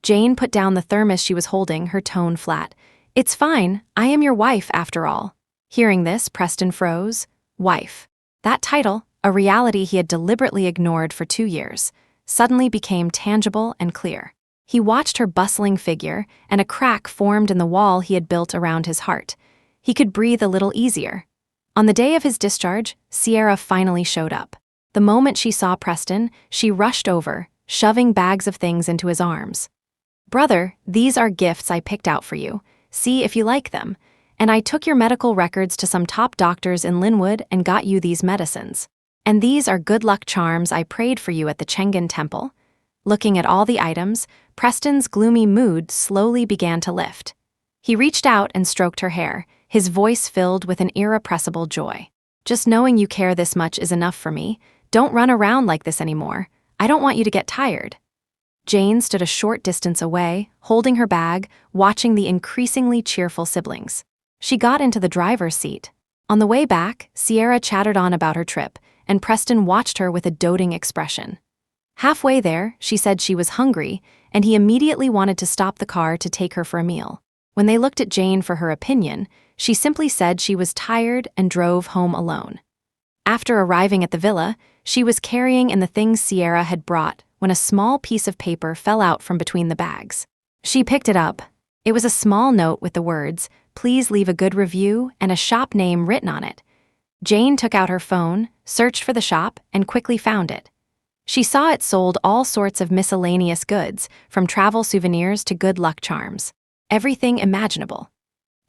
Jane put down the thermos she was holding, her tone flat. "It's fine. I am your wife, after all." Hearing this, Preston froze. Wife. That title, a reality he had deliberately ignored for 2 years, suddenly became tangible and clear. He watched her bustling figure, and a crack formed in the wall he had built around his heart. He could breathe a little easier. On the day of his discharge, Sierra finally showed up. The moment she saw Preston, she rushed over, shoving bags of things into his arms. "Brother, these are gifts I picked out for you. See if you like them. And I took your medical records to some top doctors in Linwood and got you these medicines. And these are good luck charms I prayed for you at the Chengan temple." Looking at all the items, Preston's gloomy mood slowly began to lift. He reached out and stroked her hair, his voice filled with an irrepressible joy. "Just knowing you care this much is enough for me. Don't run around like this anymore. I don't want you to get tired." Jane stood a short distance away, holding her bag, watching the increasingly cheerful siblings. She got into the driver's seat. On the way back, Sierra chattered on about her trip, and Preston watched her with a doting expression. Halfway there, she said she was hungry, and he immediately wanted to stop the car to take her for a meal. When they looked at Jane for her opinion, she simply said she was tired and drove home alone. After arriving at the villa, she was carrying in the things Sierra had brought when a small piece of paper fell out from between the bags. She picked it up. It was a small note with the words, "Please leave a good review," and a shop name written on it. Jane took out her phone, searched for the shop, and quickly found it. She saw it sold all sorts of miscellaneous goods, from travel souvenirs to good luck charms. Everything imaginable.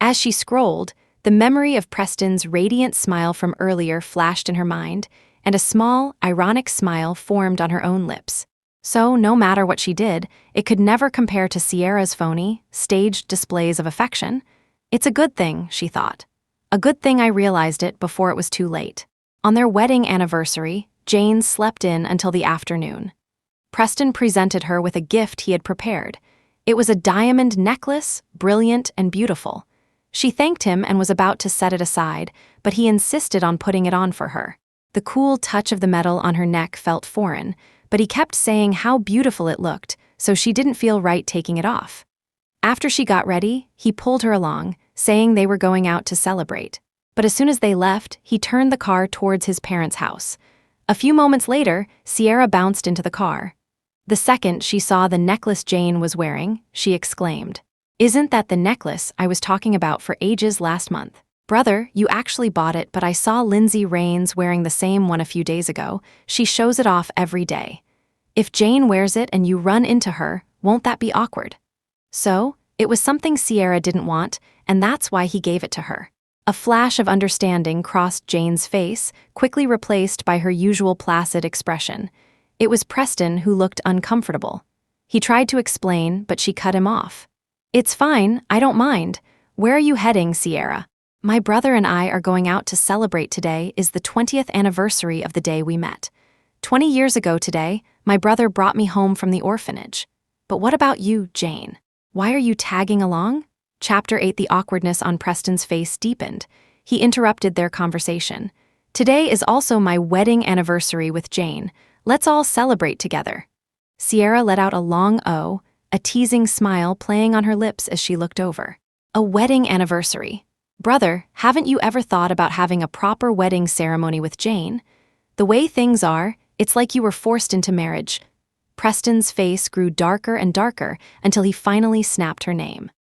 As she scrolled, the memory of Preston's radiant smile from earlier flashed in her mind, and a small, ironic smile formed on her own lips. So, no matter what she did, it could never compare to Sierra's phony, staged displays of affection. "It's a good thing," she thought. "A good thing I realized it before it was too late." On their wedding anniversary, Jane slept in until the afternoon. Preston presented her with a gift he had prepared. It was a diamond necklace, brilliant and beautiful. She thanked him and was about to set it aside, but he insisted on putting it on for her. The cool touch of the metal on her neck felt foreign, but he kept saying how beautiful it looked, so she didn't feel right taking it off. After she got ready, he pulled her along, saying they were going out to celebrate. But as soon as they left, he turned the car towards his parents' house. A few moments later, Sierra bounced into the car. The second she saw the necklace Jane was wearing, she exclaimed, "Isn't that the necklace I was talking about for ages last month? Brother, you actually bought it, but I saw Lindsay Rains wearing the same one a few days ago. She shows it off every day. If Jane wears it and you run into her, won't that be awkward?" So, it was something Sierra didn't want, and that's why he gave it to her. A flash of understanding crossed Jane's face, quickly replaced by her usual placid expression. It was Preston who looked uncomfortable. He tried to explain, but she cut him off. "It's fine, I don't mind. Where are you heading, Sierra?" "My brother and I are going out to celebrate. Today is the 20th anniversary of the day we met. 20 years ago today, my brother brought me home from the orphanage. But what about you, Jane? Why are you tagging along?" Chapter 8. The awkwardness on Preston's face deepened. he interrupted their conversation. "Today is also my wedding anniversary with Jane. Let's all celebrate together." Sierra let out a long "oh," a teasing smile playing on her lips as she looked over. A wedding anniversary. Brother, haven't you ever thought about having a proper wedding ceremony with Jane? The way things are, it's like you were forced into marriage. Preston's face grew darker and darker until he finally snapped her name.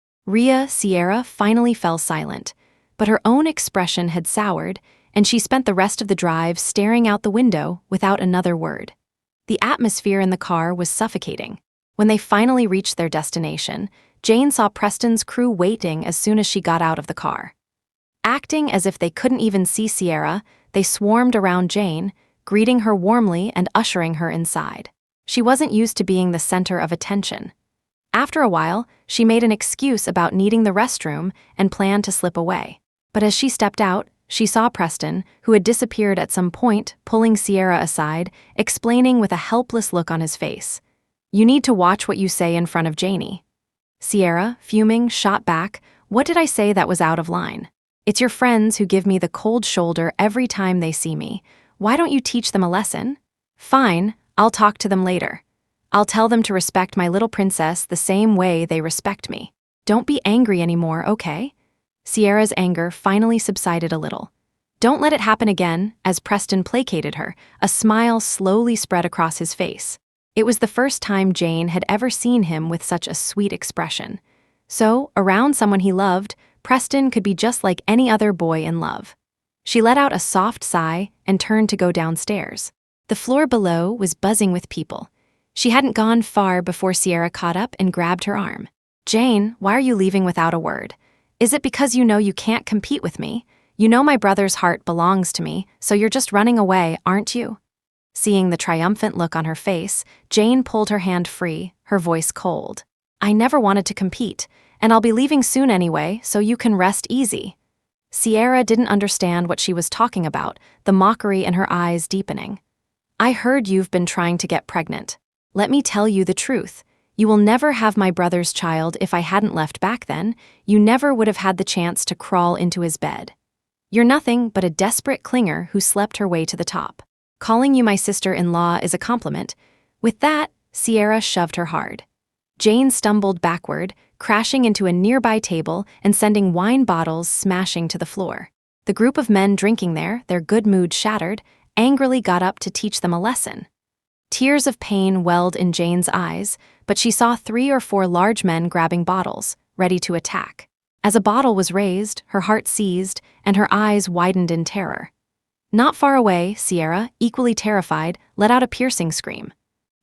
Sierra finally fell silent, but her own expression had soured, and she spent the rest of the drive staring out the window without another word. The atmosphere in the car was suffocating. When they finally reached their destination, Jane saw Preston's crew waiting as soon as she got out of the car. Acting as if they couldn't even see Sierra, they swarmed around Jane, greeting her warmly and ushering her inside. She wasn't used to being the center of attention. After a while, she made an excuse about needing the restroom and planned to slip away. But as she stepped out, she saw Preston, who had disappeared at some point, pulling Sierra aside, explaining with a helpless look on his face. "You need to watch what you say in front of Janie." Sierra, fuming, shot back, "What did I say that was out of line? It's your friends who give me the cold shoulder every time they see me. Why don't you teach them a lesson?" "Fine, I'll talk to them later. I'll tell them to respect my little princess the same way they respect me. Don't be angry anymore, okay?" Sierra's anger finally subsided a little. "Don't let it happen again," as Preston placated her. A smile slowly spread across his face. It was the first time Jane had ever seen him with such a sweet expression. So, around someone he loved, Preston could be just like any other boy in love. She let out a soft sigh and turned to go downstairs. The floor below was buzzing with people. She hadn't gone far before Sierra caught up and grabbed her arm. "Jane, why are you leaving without a word? Is it because you know you can't compete with me? You know my brother's heart belongs to me, so you're just running away, aren't you?" Seeing the triumphant look on her face, Jane pulled her hand free, her voice cold. "I never wanted to compete, and I'll be leaving soon anyway, so you can rest easy." Sierra didn't understand what she was talking about, the mockery in her eyes deepening. "I heard you've been trying to get pregnant. Let me tell you the truth. You will never have my brother's child if I hadn't left back then. You never would have had the chance to crawl into his bed. You're nothing but a desperate clinger who slept her way to the top. Calling you my sister-in-law is a compliment." With that, Sierra shoved her hard. Jane stumbled backward, crashing into a nearby table and sending wine bottles smashing to the floor. The group of men drinking there, their good mood shattered, angrily got up to teach them a lesson. Tears of pain welled in Jane's eyes, but she saw 3 or 4 large men grabbing bottles, ready to attack. As a bottle was raised, her heart seized, and her eyes widened in terror. Not far away, Sierra, equally terrified, let out a piercing scream.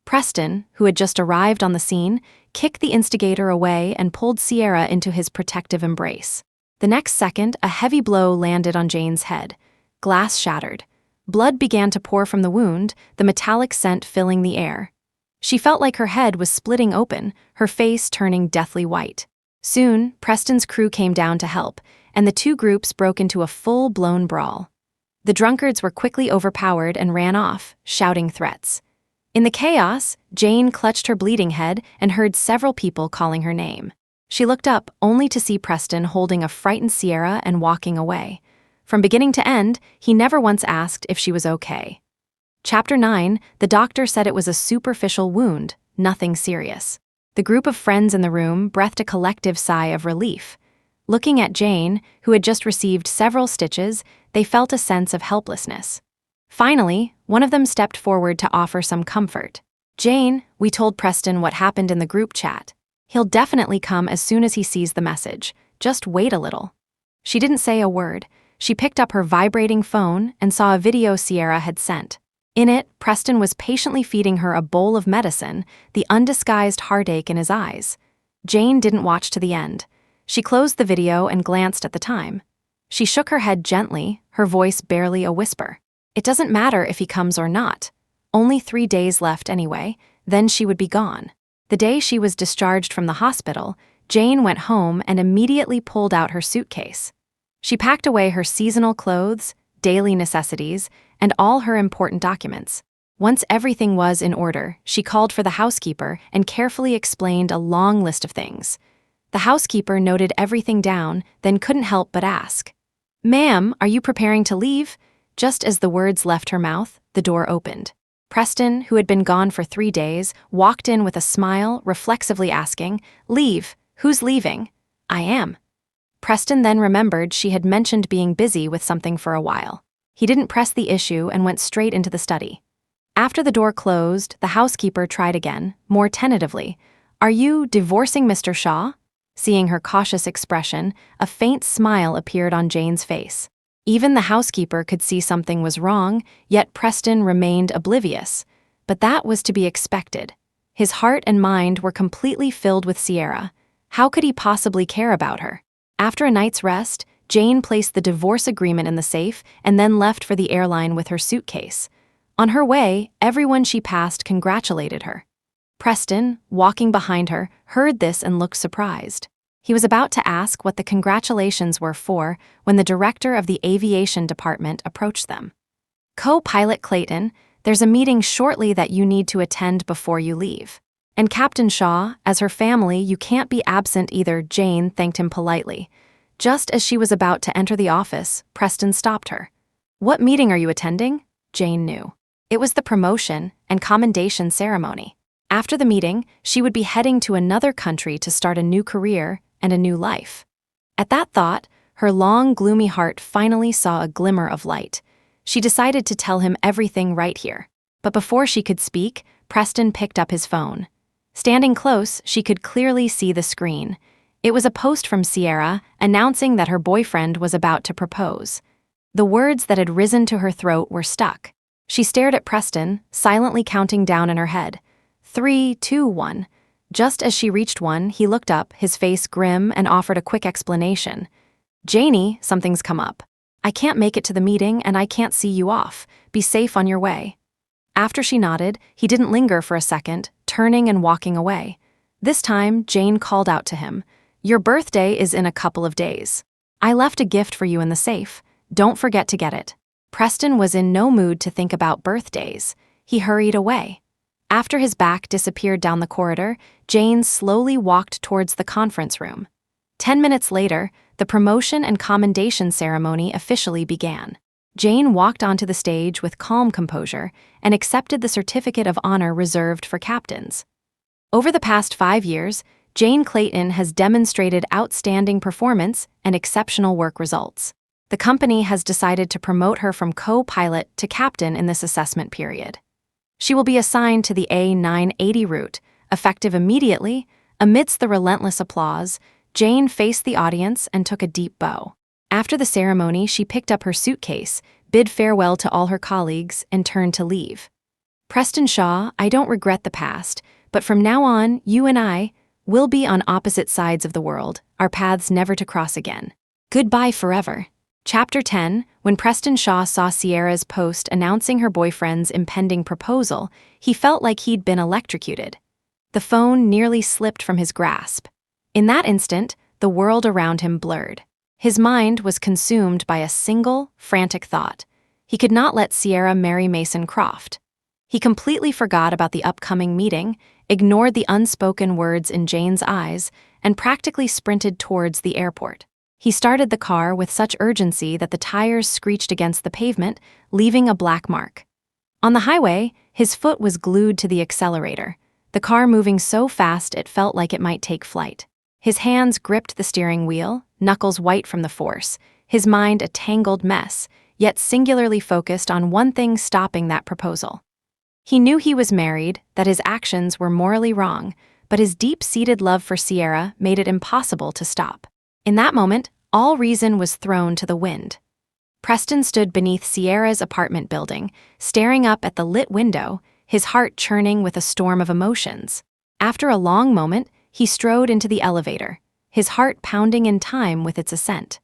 Preston, who had just arrived on the scene, kicked the instigator away and pulled Sierra into his protective embrace. The next second, a heavy blow landed on Jane's head. Glass shattered. Blood began to pour from the wound, the metallic scent filling the air. She felt like her head was splitting open, her face turning deathly white. Soon, Preston's crew came down to help, and the two groups broke into a full-blown brawl. The drunkards were quickly overpowered and ran off, shouting threats. In the chaos, Jane clutched her bleeding head and heard several people calling her name. She looked up only to see Preston holding a frightened Sierra and walking away. From beginning to end, he never once asked if she was okay. Chapter 9, the doctor said it was a superficial wound, nothing serious. The group of friends in the room breathed a collective sigh of relief. Looking at Jane, who had just received several stitches, they felt a sense of helplessness. Finally, one of them stepped forward to offer some comfort. "Jane, we told Preston what happened in the group chat. He'll definitely come as soon as he sees the message. Just wait a little." She didn't say a word. She picked up her vibrating phone and saw a video Sierra had sent. In it, Preston was patiently feeding her a bowl of medicine, the undisguised heartache in his eyes. Jane didn't watch to the end. She closed the video and glanced at the time. She shook her head gently, her voice barely a whisper. It doesn't matter if he comes or not. Only 3 days left anyway, then she would be gone. The day she was discharged from the hospital, Jane went home and immediately pulled out her suitcase. She packed away her seasonal clothes, daily necessities, and all her important documents. Once everything was in order, she called for the housekeeper and carefully explained a long list of things. The housekeeper noted everything down, then couldn't help but ask, "Ma'am, are you preparing to leave?" Just as the words left her mouth, the door opened. Preston, who had been gone for 3 days, walked in with a smile, reflexively asking, "Leave? Who's leaving?" "I am." Preston then remembered she had mentioned being busy with something for a while. He didn't press the issue and went straight into the study. After the door closed, the housekeeper tried again, more tentatively. "Are you divorcing Mr. Shaw?" Seeing her cautious expression, a faint smile appeared on Jane's face. Even the housekeeper could see something was wrong, yet Preston remained oblivious. But that was to be expected. His heart and mind were completely filled with Sierra. How could he possibly care about her? After a night's rest, Jane placed the divorce agreement in the safe and then left for the airline with her suitcase. On her way, everyone she passed congratulated her. Preston, walking behind her, heard this and looked surprised. He was about to ask what the congratulations were for when the director of the aviation department approached them. "Co-pilot Clayton, there's a meeting shortly that you need to attend before you leave. And Captain Shaw, as her family, you can't be absent either." Jane thanked him politely. Just as she was about to enter the office, Preston stopped her. "What meeting are you attending?" Jane knew. It was the promotion and commendation ceremony. After the meeting, she would be heading to another country to start a new career and a new life. At that thought, her long, gloomy heart finally saw a glimmer of light. She decided to tell him everything right here. But before she could speak, Preston picked up his phone. Standing close, she could clearly see the screen. It was a post from Sierra announcing that her boyfriend was about to propose. The words that had risen to her throat were stuck. She stared at Preston, silently counting down in her head. 3, 2, 1. Just as she reached 1, he looked up, his face grim, and offered a quick explanation. "Janie, something's come up. I can't make it to the meeting and I can't see you off. Be safe on your way." After she nodded, he didn't linger for a second, turning and walking away. This time, Jane called out to him, "Your birthday is in a couple of days. I left a gift for you in the safe. Don't forget to get it." Preston was in no mood to think about birthdays. He hurried away. After his back disappeared down the corridor, Jane slowly walked towards the conference room. 10 minutes later, the promotion and commendation ceremony officially began. Jane walked onto the stage with calm composure and accepted the certificate of honor reserved for captains. Over the past 5 years, Jane Clayton has demonstrated outstanding performance and exceptional work results. The company has decided to promote her from co-pilot to captain in this assessment period. She will be assigned to the A980 route, effective immediately. Amidst the relentless applause, Jane faced the audience and took a deep bow. After the ceremony, she picked up her suitcase, bid farewell to all her colleagues, and turned to leave. "Preston Shaw, I don't regret the past, but from now on, you and I will be on opposite sides of the world, our paths never to cross again. Goodbye forever." Chapter 10. When Preston Shaw saw Sierra's post announcing her boyfriend's impending proposal, he felt like he'd been electrocuted. The phone nearly slipped from his grasp. In that instant, the world around him blurred. His mind was consumed by a single, frantic thought. He could not let Sierra marry Mason Croft. He completely forgot about the upcoming meeting, ignored the unspoken words in Jane's eyes, and practically sprinted towards the airport. He started the car with such urgency that the tires screeched against the pavement, leaving a black mark. On the highway, his foot was glued to the accelerator, the car moving so fast it felt like it might take flight. His hands gripped the steering wheel, knuckles white from the force, his mind a tangled mess, yet singularly focused on one thing: stopping that proposal. He knew he was married, that his actions were morally wrong, but his deep-seated love for Sierra made it impossible to stop. In that moment, all reason was thrown to the wind. Preston stood beneath Sierra's apartment building, staring up at the lit window, his heart churning with a storm of emotions. After a long moment, he strode into the elevator, his heart pounding in time with its ascent.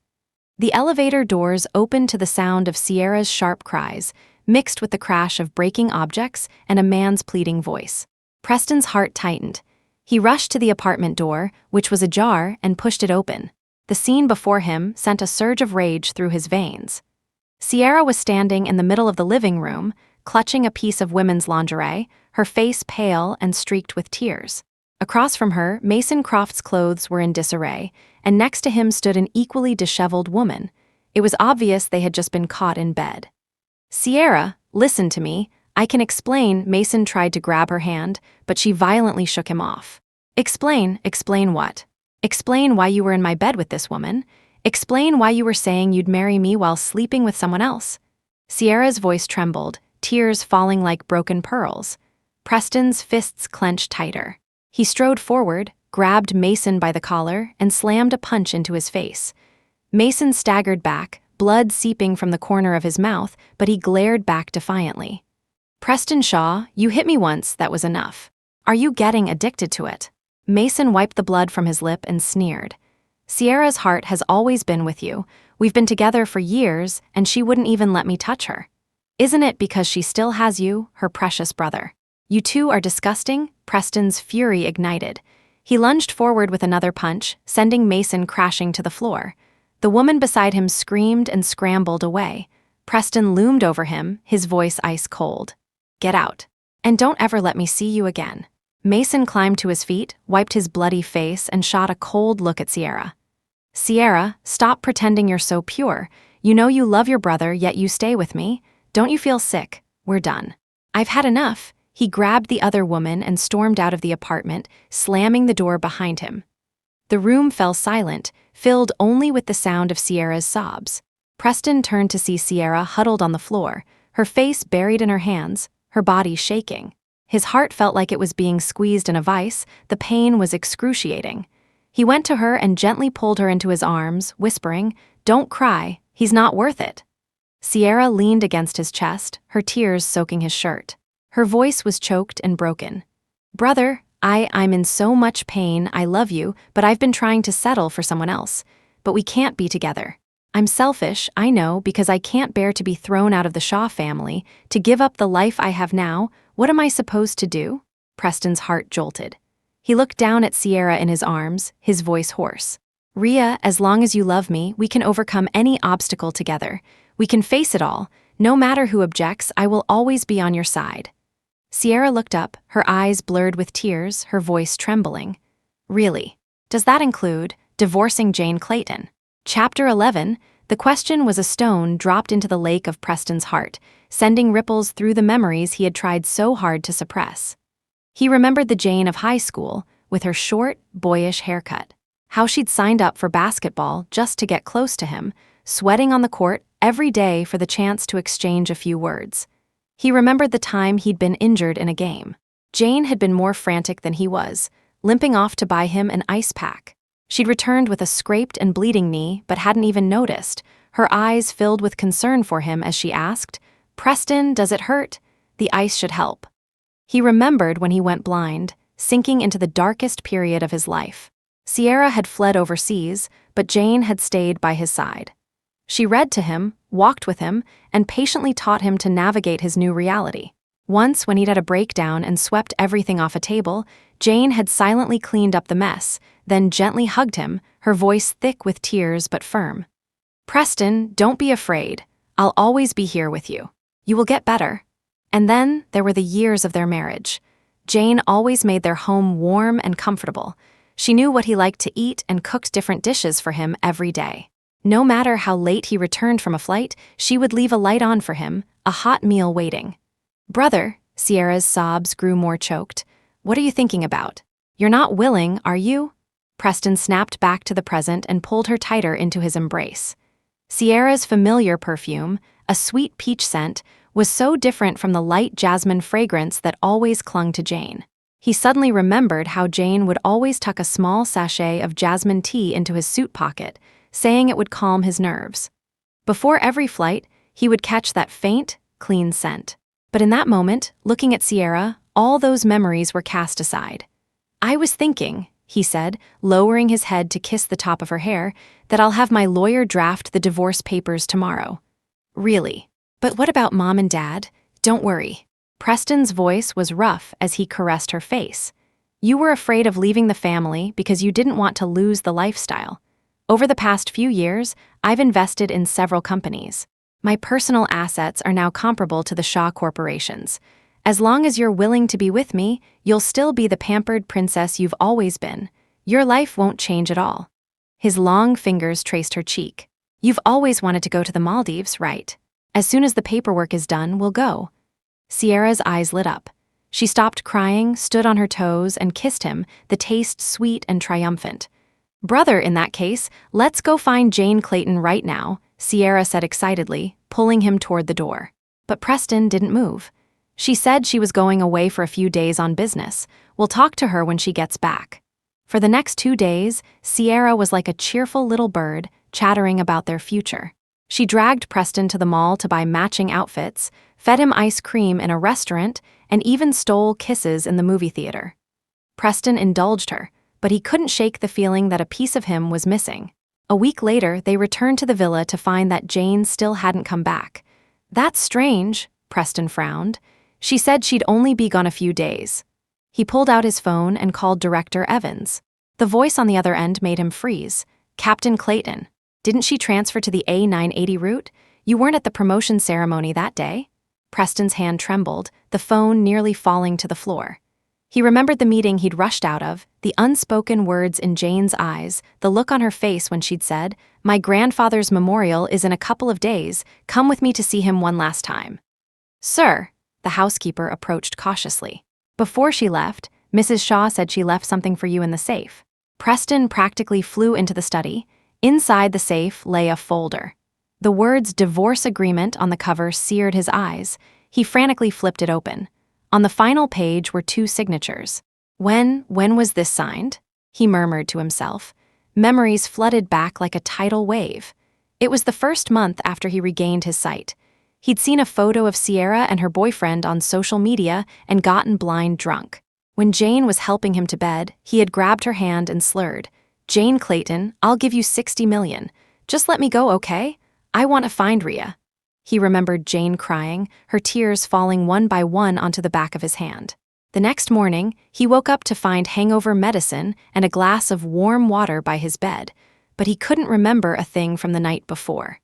The elevator doors opened to the sound of Sierra's sharp cries, mixed with the crash of breaking objects and a man's pleading voice. Preston's heart tightened. He rushed to the apartment door, which was ajar, and pushed it open. The scene before him sent a surge of rage through his veins. Sierra was standing in the middle of the living room, clutching a piece of women's lingerie, her face pale and streaked with tears. Across from her, Mason Croft's clothes were in disarray, and next to him stood an equally disheveled woman. It was obvious they had just been caught in bed. "Sierra, listen to me. I can explain." Mason tried to grab her hand, but she violently shook him off. Explain what? Explain why you were in my bed with this woman. Explain why you were saying you'd marry me while sleeping with someone else." Sierra's voice trembled, tears falling like broken pearls. Preston's fists clenched tighter. He strode forward, grabbed Mason by the collar, and slammed a punch into his face. Mason staggered back, blood seeping from the corner of his mouth, but he glared back defiantly. "Preston Shaw, you hit me once, that was enough. Are you getting addicted to it?" Mason wiped the blood from his lip and sneered. "Sierra's heart has always been with you. We've been together for years, and she wouldn't even let me touch her. Isn't it because she still has you, her precious brother? You two are disgusting." Preston's fury ignited. He lunged forward with another punch, sending Mason crashing to the floor. The woman beside him screamed and scrambled away. Preston loomed over him, his voice ice cold. "Get out. And don't ever let me see you again." Mason climbed to his feet, wiped his bloody face, and shot a cold look at Sierra. "Sierra, stop pretending you're so pure. You know you love your brother, yet you stay with me. Don't you feel sick? We're done." "I've had enough." He grabbed the other woman and stormed out of the apartment, slamming the door behind him. The room fell silent, filled only with the sound of Sierra's sobs. Preston turned to see Sierra huddled on the floor, her face buried in her hands, her body shaking. His heart felt like it was being squeezed in a vice. The pain was excruciating. He went to her and gently pulled her into his arms, whispering, "Don't cry, he's not worth it." Sierra leaned against his chest, her tears soaking his shirt. Her voice was choked and broken. "Brother, I'm in so much pain. I love you, but I've been trying to settle for someone else. But we can't be together. I'm selfish, I know, because I can't bear to be thrown out of the Shaw family, to give up the life I have now. What am I supposed to do?" Preston's heart jolted. He looked down at Sierra in his arms, his voice hoarse. "Rhea, as long as you love me, we can overcome any obstacle together. We can face it all. No matter who objects, I will always be on your side." Sierra looked up, her eyes blurred with tears, her voice trembling. "Really? Does that include divorcing Jane Clayton?" Chapter 11, the question was a stone dropped into the lake of Preston's heart, sending ripples through the memories he had tried so hard to suppress. He remembered the Jane of high school, with her short, boyish haircut. How she'd signed up for basketball just to get close to him, sweating on the court every day for the chance to exchange a few words. He remembered the time he'd been injured in a game. Jane had been more frantic than he was, limping off to buy him an ice pack. She'd returned with a scraped and bleeding knee, but hadn't even noticed, her eyes filled with concern for him as she asked, "Preston, does it hurt? The ice should help." He remembered when he went blind, sinking into the darkest period of his life. Sierra had fled overseas, but Jane had stayed by his side. She read to him, walked with him, and patiently taught him to navigate his new reality. Once, when he'd had a breakdown and swept everything off a table, Jane had silently cleaned up the mess, then gently hugged him, her voice thick with tears but firm. "Preston, don't be afraid. I'll always be here with you. You will get better." And then there were the years of their marriage. Jane always made their home warm and comfortable. She knew what he liked to eat and cooked different dishes for him every day. No matter how late he returned from a flight, she would leave a light on for him, a hot meal waiting. "Brother," Sierra's sobs grew more choked, "what are you thinking about? You're not willing, are you?" Preston snapped back to the present and pulled her tighter into his embrace. Sierra's familiar perfume, a sweet peach scent, was so different from the light jasmine fragrance that always clung to Jane. He suddenly remembered how Jane would always tuck a small sachet of jasmine tea into his suit pocket, saying it would calm his nerves. Before every flight, he would catch that faint, clean scent. But in that moment, looking at Sierra, all those memories were cast aside. "I was thinking," he said, lowering his head to kiss the top of her hair, "that I'll have my lawyer draft the divorce papers tomorrow." "Really? But what about Mom and Dad? Don't worry." Preston's voice was rough as he caressed her face. "You were afraid of leaving the family because you didn't want to lose the lifestyle. Over the past few years, I've invested in several companies. My personal assets are now comparable to the Shaw Corporation's. As long as you're willing to be with me, you'll still be the pampered princess you've always been. Your life won't change at all." His long fingers traced her cheek. You've always wanted to go to the Maldives, right? As soon as the paperwork is done, we'll go. Sierra's eyes lit up. She stopped crying, stood on her toes, and kissed him, the taste sweet and triumphant. Brother, in that case, let's go find Jane Clayton right now, Sierra said excitedly, pulling him toward the door. But Preston didn't move. She said she was going away for a few days on business. We'll talk to her when she gets back. For the next 2 days, Sierra was like a cheerful little bird, chattering about their future. She dragged Preston to the mall to buy matching outfits, fed him ice cream in a restaurant, and even stole kisses in the movie theater. Preston indulged her, but he couldn't shake the feeling that a piece of him was missing. A week later, they returned to the villa to find that Jane still hadn't come back. That's strange, Preston frowned. She said she'd only be gone a few days. He pulled out his phone and called Director Evans. The voice on the other end made him freeze. Captain Clayton. Didn't she transfer to the A980 route? You weren't at the promotion ceremony that day? Preston's hand trembled, the phone nearly falling to the floor. He remembered the meeting he'd rushed out of, the unspoken words in Jane's eyes, the look on her face when she'd said, "My grandfather's memorial is in a couple of days. Come with me to see him one last time." "Sir," the housekeeper approached cautiously. Before she left, Mrs. Shaw said she left something for you in the safe. Preston practically flew into the study. Inside the safe lay a folder. The words divorce agreement on the cover seared his eyes. He frantically flipped it open. On the final page were 2 signatures. When was this signed? He murmured to himself. Memories flooded back like a tidal wave. It was the first month after he regained his sight. He'd seen a photo of Sierra and her boyfriend on social media and gotten blind drunk. When Jane was helping him to bed, he had grabbed her hand and slurred, "Jane Clayton, I'll give you 60 million. Just let me go, okay? I want to find Rhea." He remembered Jane crying, her tears falling one by one onto the back of his hand. The next morning, he woke up to find hangover medicine and a glass of warm water by his bed, but he couldn't remember a thing from the night before.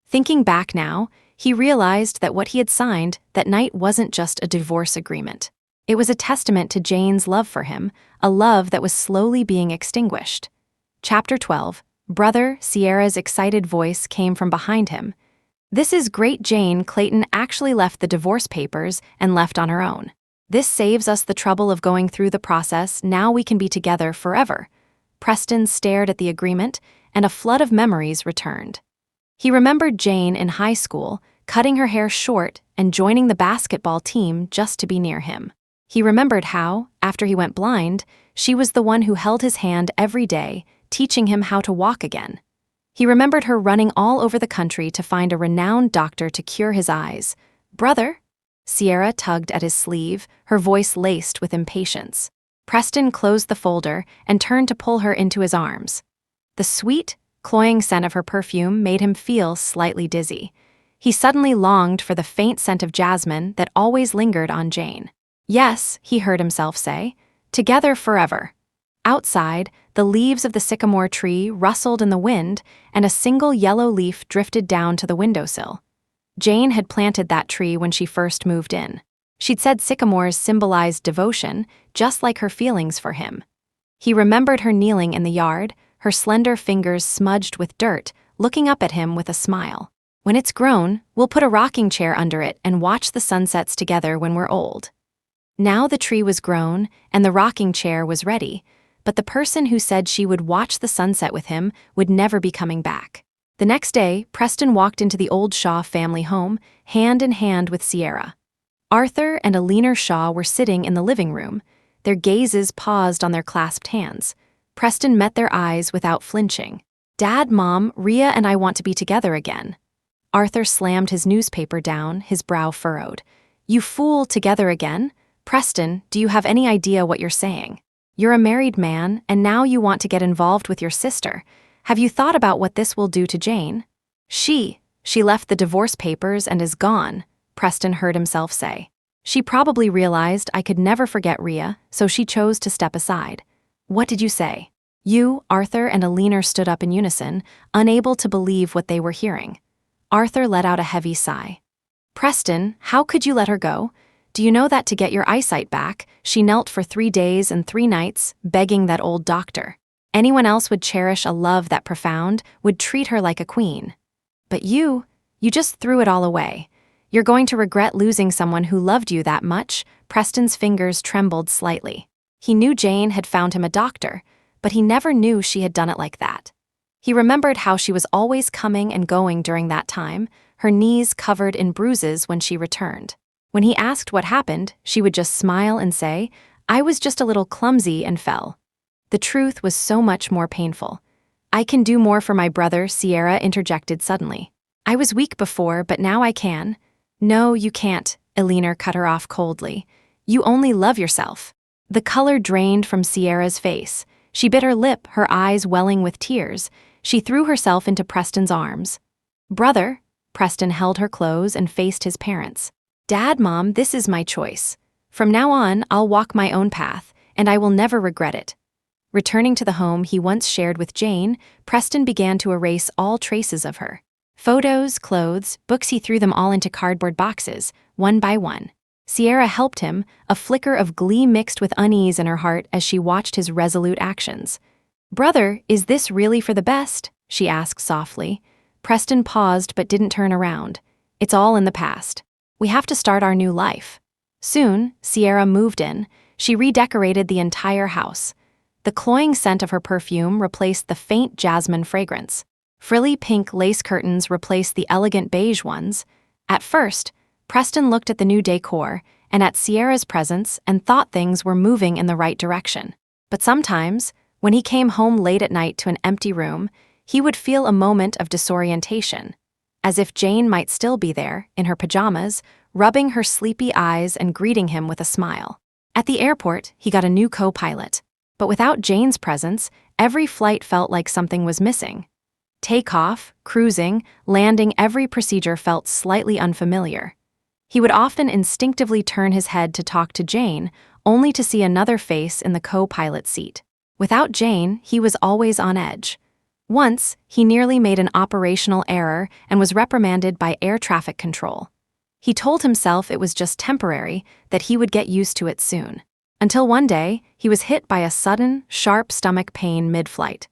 Thinking back now, he realized that what he had signed that night wasn't just a divorce agreement. It was a testament to Jane's love for him, a love that was slowly being extinguished. Chapter 12. Brother, Sierra's excited voice came from behind him. "This is great. Jane Clayton actually left the divorce papers and left on her own. This saves us the trouble of going through the process. Now we can be together forever." Preston stared at the agreement, and a flood of memories returned. He remembered Jane in high school, cutting her hair short and joining the basketball team just to be near him. He remembered how, after he went blind, she was the one who held his hand every day, teaching him how to walk again. He remembered her running all over the country to find a renowned doctor to cure his eyes. "Brother?" Sierra tugged at his sleeve, her voice laced with impatience. Preston closed the folder and turned to pull her into his arms. The sweet, cloying scent of her perfume made him feel slightly dizzy. He suddenly longed for the faint scent of jasmine that always lingered on Jane. "Yes," he heard himself say, "together forever." Outside, the leaves of the sycamore tree rustled in the wind, and a single yellow leaf drifted down to the windowsill. Jane had planted that tree when she first moved in. She'd said sycamores symbolized devotion, just like her feelings for him. He remembered her kneeling in the yard, her slender fingers smudged with dirt, looking up at him with a smile. "When it's grown, we'll put a rocking chair under it and watch the sunsets together when we're old." Now the tree was grown, and the rocking chair was ready, but the person who said she would watch the sunset with him would never be coming back. The next day, Preston walked into the old Shaw family home, hand in hand with Sierra. Arthur and Alina Shaw were sitting in the living room, their gazes paused on their clasped hands. Preston met their eyes without flinching. "Dad, Mom, Rhea and I want to be together again." Arthur slammed his newspaper down, his brow furrowed. "You fool, together again? Preston, do you have any idea what you're saying? You're a married man, and now you want to get involved with your sister. Have you thought about what this will do to Jane?" She left the divorce papers and is gone," Preston heard himself say. "She probably realized I could never forget Rhea, so she chose to step aside." "What did you say?" Arthur and Alina stood up in unison, unable to believe what they were hearing. Arthur let out a heavy sigh. "Preston, how could you let her go? Do you know that to get your eyesight back, she knelt for 3 days and 3 nights, begging that old doctor? Anyone else would cherish a love that profound, would treat her like a queen. But you just threw it all away. You're going to regret losing someone who loved you that much. Preston's fingers trembled slightly. He knew Jane had found him a doctor, but he never knew she had done it like that. He remembered how she was always coming and going during that time, her knees covered in bruises when she returned. When he asked what happened, she would just smile and say, "I was just a little clumsy and fell." The truth was so much more painful. "I can do more for my brother," Sierra interjected suddenly. "I was weak before, but now I can." "No, you can't," Eleanor cut her off coldly. "You only love yourself." The color drained from Sierra's face. She bit her lip, her eyes welling with tears. She threw herself into Preston's arms. "Brother," Preston held her close and faced his parents. "Dad, Mom, this is my choice. From now on, I'll walk my own path, and I will never regret it." Returning to the home he once shared with Jane, Preston began to erase all traces of her. Photos, clothes, books, he threw them all into cardboard boxes, one by one. Sierra helped him, a flicker of glee mixed with unease in her heart as she watched his resolute actions. "Brother, is this really for the best?" she asked softly. Preston paused but didn't turn around. "It's all in the past. We have to start our new life." Soon, Sierra moved in. She redecorated the entire house. The cloying scent of her perfume replaced the faint jasmine fragrance. Frilly pink lace curtains replaced the elegant beige ones. At first, Preston looked at the new decor and at Sierra's presence and thought things were moving in the right direction. But sometimes, when he came home late at night to an empty room, he would feel a moment of disorientation, as if Jane might still be there, in her pajamas, rubbing her sleepy eyes and greeting him with a smile. At the airport, he got a new co-pilot. But without Jane's presence, every flight felt like something was missing. Takeoff, cruising, landing, every procedure felt slightly unfamiliar. He would often instinctively turn his head to talk to Jane, only to see another face in the co-pilot seat. Without Jane, he was always on edge. Once, he nearly made an operational error and was reprimanded by air traffic control. He told himself it was just temporary, that he would get used to it soon. Until one day, he was hit by a sudden, sharp stomach pain mid-flight.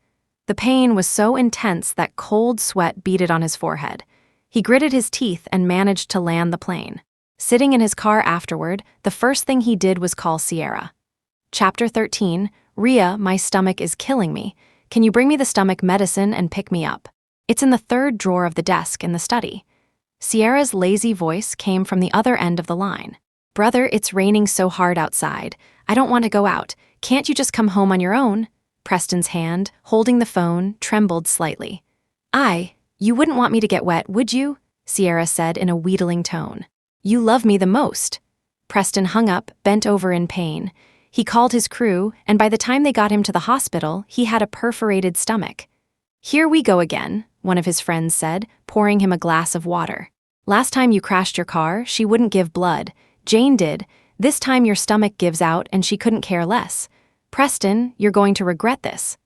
The pain was so intense that cold sweat beaded on his forehead. He gritted his teeth and managed to land the plane. Sitting in his car afterward, the first thing he did was call Sierra. Chapter 13, "Rhea, my stomach is killing me. Can you bring me the stomach medicine and pick me up? It's in the third drawer of the desk in the study." Sierra's lazy voice came from the other end of the line. "Brother, it's raining so hard outside. I don't want to go out. Can't you just come home on your own?" Preston's hand, holding the phone, trembled slightly. You wouldn't want me to get wet, would you?" Sierra said in a wheedling tone. "You love me the most." Preston hung up, bent over in pain. He called his crew, and by the time they got him to the hospital, he had a perforated stomach. "Here we go again," one of his friends said, pouring him a glass of water. "Last time you crashed your car, she wouldn't give blood. Jane did. This time your stomach gives out and she couldn't care less. Preston, you're going to regret this."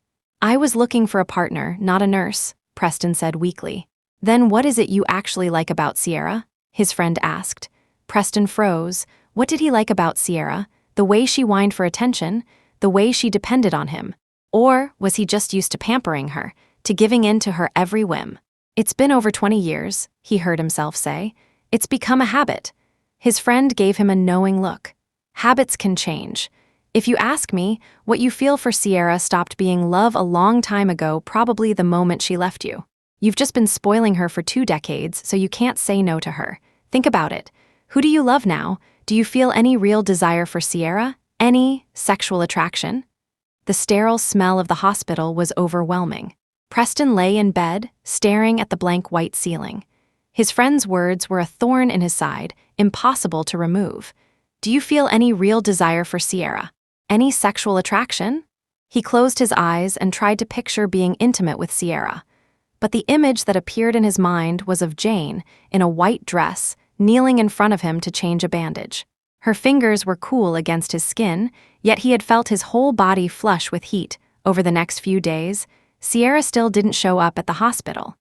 "I was looking for a partner, not a nurse," Preston said weakly. "Then what is it you actually like about Sierra?" his friend asked. Preston froze. What did he like about Sierra? The way she whined for attention? The way she depended on him? Or was he just used to pampering her, to giving in to her every whim? "It's been over 20 years, he heard himself say. "It's become a habit." His friend gave him a knowing look. "Habits can change. If you ask me, what you feel for Sierra stopped being love a long time ago, probably the moment she left you. You've just been spoiling her for 2 decades, so you can't say no to her. Think about it. Who do you love now? Do you feel any real desire for Sierra? Any sexual attraction?" The sterile smell of the hospital was overwhelming. Preston lay in bed, staring at the blank white ceiling. His friend's words were a thorn in his side, impossible to remove. "Do you feel any real desire for Sierra? Any sexual attraction?" He closed his eyes and tried to picture being intimate with Sierra. But the image that appeared in his mind was of Jane, in a white dress, kneeling in front of him to change a bandage. Her fingers were cool against his skin, yet he had felt his whole body flush with heat. Over the next few days, Sierra still didn't show up at the hospital.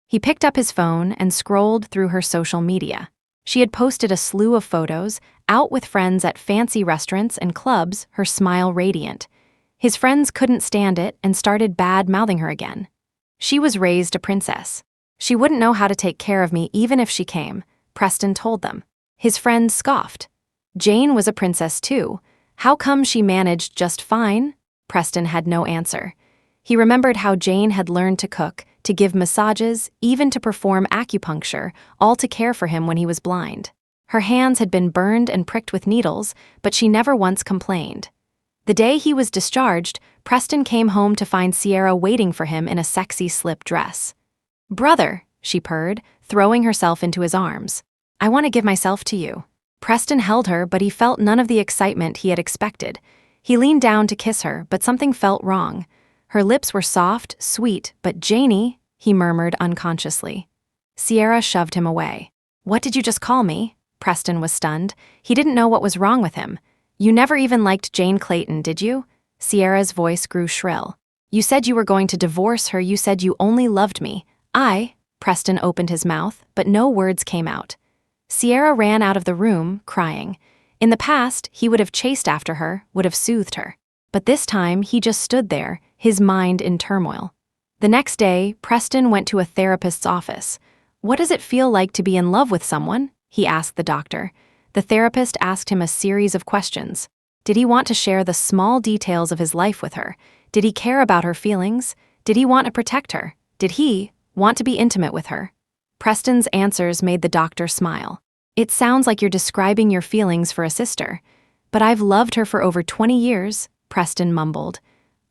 He picked up his phone and scrolled through her social media. She had posted a slew of photos, out with friends at fancy restaurants and clubs, her smile radiant. His friends couldn't stand it and started bad-mouthing her again. She was raised a princess. She wouldn't know how to take care of me even if she came, Preston told them. His friends scoffed. Jane was a princess too. How come she managed just fine? Preston had no answer. He remembered how Jane had learned to cook, to give massages, even to perform acupuncture, all to care for him when he was blind. Her hands had been burned and pricked with needles, but she never once complained. The day he was discharged, Preston came home to find Sierra waiting for him in a sexy slip dress. "Brother," she purred, throwing herself into his arms. "I want to give myself to you." Preston held her, but he felt none of the excitement he had expected. He leaned down to kiss her, but something felt wrong. Her lips were soft, sweet, but Janie, he murmured unconsciously. Sierra shoved him away. "What did you just call me?" Preston was stunned. He didn't know what was wrong with him. "You never even liked Jane Clayton, did you?" Sierra's voice grew shrill. "You said you were going to divorce her. You said you only loved me." Preston opened his mouth, but no words came out. Sierra ran out of the room, crying. In the past, he would have chased after her, would have soothed her. But this time, he just stood there, his mind in turmoil. The next day, Preston went to a therapist's office. "What does it feel like to be in love with someone?" he asked the doctor. The therapist asked him a series of questions. Did he want to share the small details of his life with her? Did he care about her feelings? Did he want to protect her? Did he want to be intimate with her? Preston's answers made the doctor smile. "It sounds like you're describing your feelings for a sister. But I've loved her for over 20 years, Preston mumbled.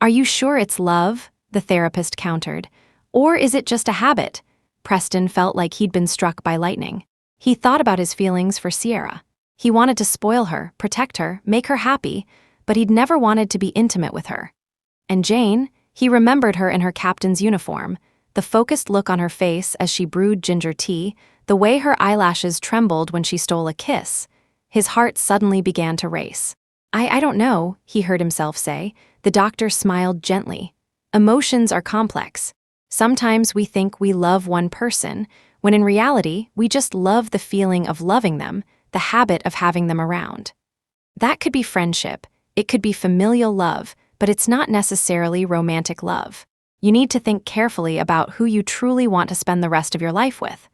"Are you sure it's love?" the therapist countered. "Or is it just a habit?" Preston felt like he'd been struck by lightning. He thought about his feelings for Sierra. He wanted to spoil her, protect her, make her happy, but he'd never wanted to be intimate with her. And Jane, he remembered her in her captain's uniform, the focused look on her face as she brewed ginger tea, the way her eyelashes trembled when she stole a kiss. His heart suddenly began to race. I don't know," he heard himself say. The doctor smiled gently. "Emotions are complex. Sometimes we think we love one person, when in reality, we just love the feeling of loving them, the habit of having them around. That could be friendship, it could be familial love, but it's not necessarily romantic love. You need to think carefully about who you truly want to spend the rest of your life with."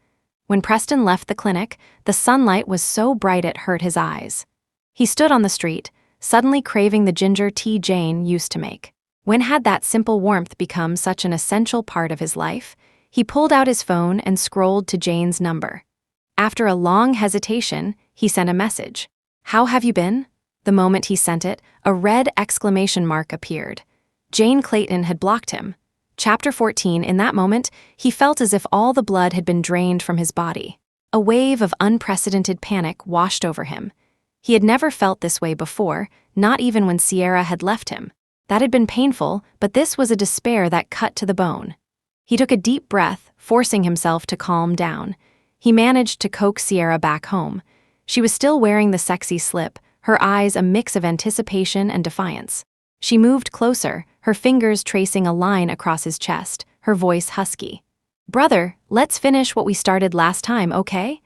When Preston left the clinic, the sunlight was so bright it hurt his eyes. He stood on the street, suddenly craving the ginger tea Jane used to make. When had that simple warmth become such an essential part of his life? He pulled out his phone and scrolled to Jane's number. After a long hesitation, he sent a message. "How have you been?" The moment he sent it, a red exclamation mark appeared. Jane Clayton had blocked him. Chapter 14. In that moment, he felt as if all the blood had been drained from his body. A wave of unprecedented panic washed over him. He had never felt this way before, not even when Sierra had left him. That had been painful, but this was a despair that cut to the bone. He took a deep breath, forcing himself to calm down. He managed to coax Sierra back home. She was still wearing the sexy slip, her eyes a mix of anticipation and defiance. She moved closer, her fingers tracing a line across his chest, her voice husky. "Brother, let's finish what we started last time, okay?"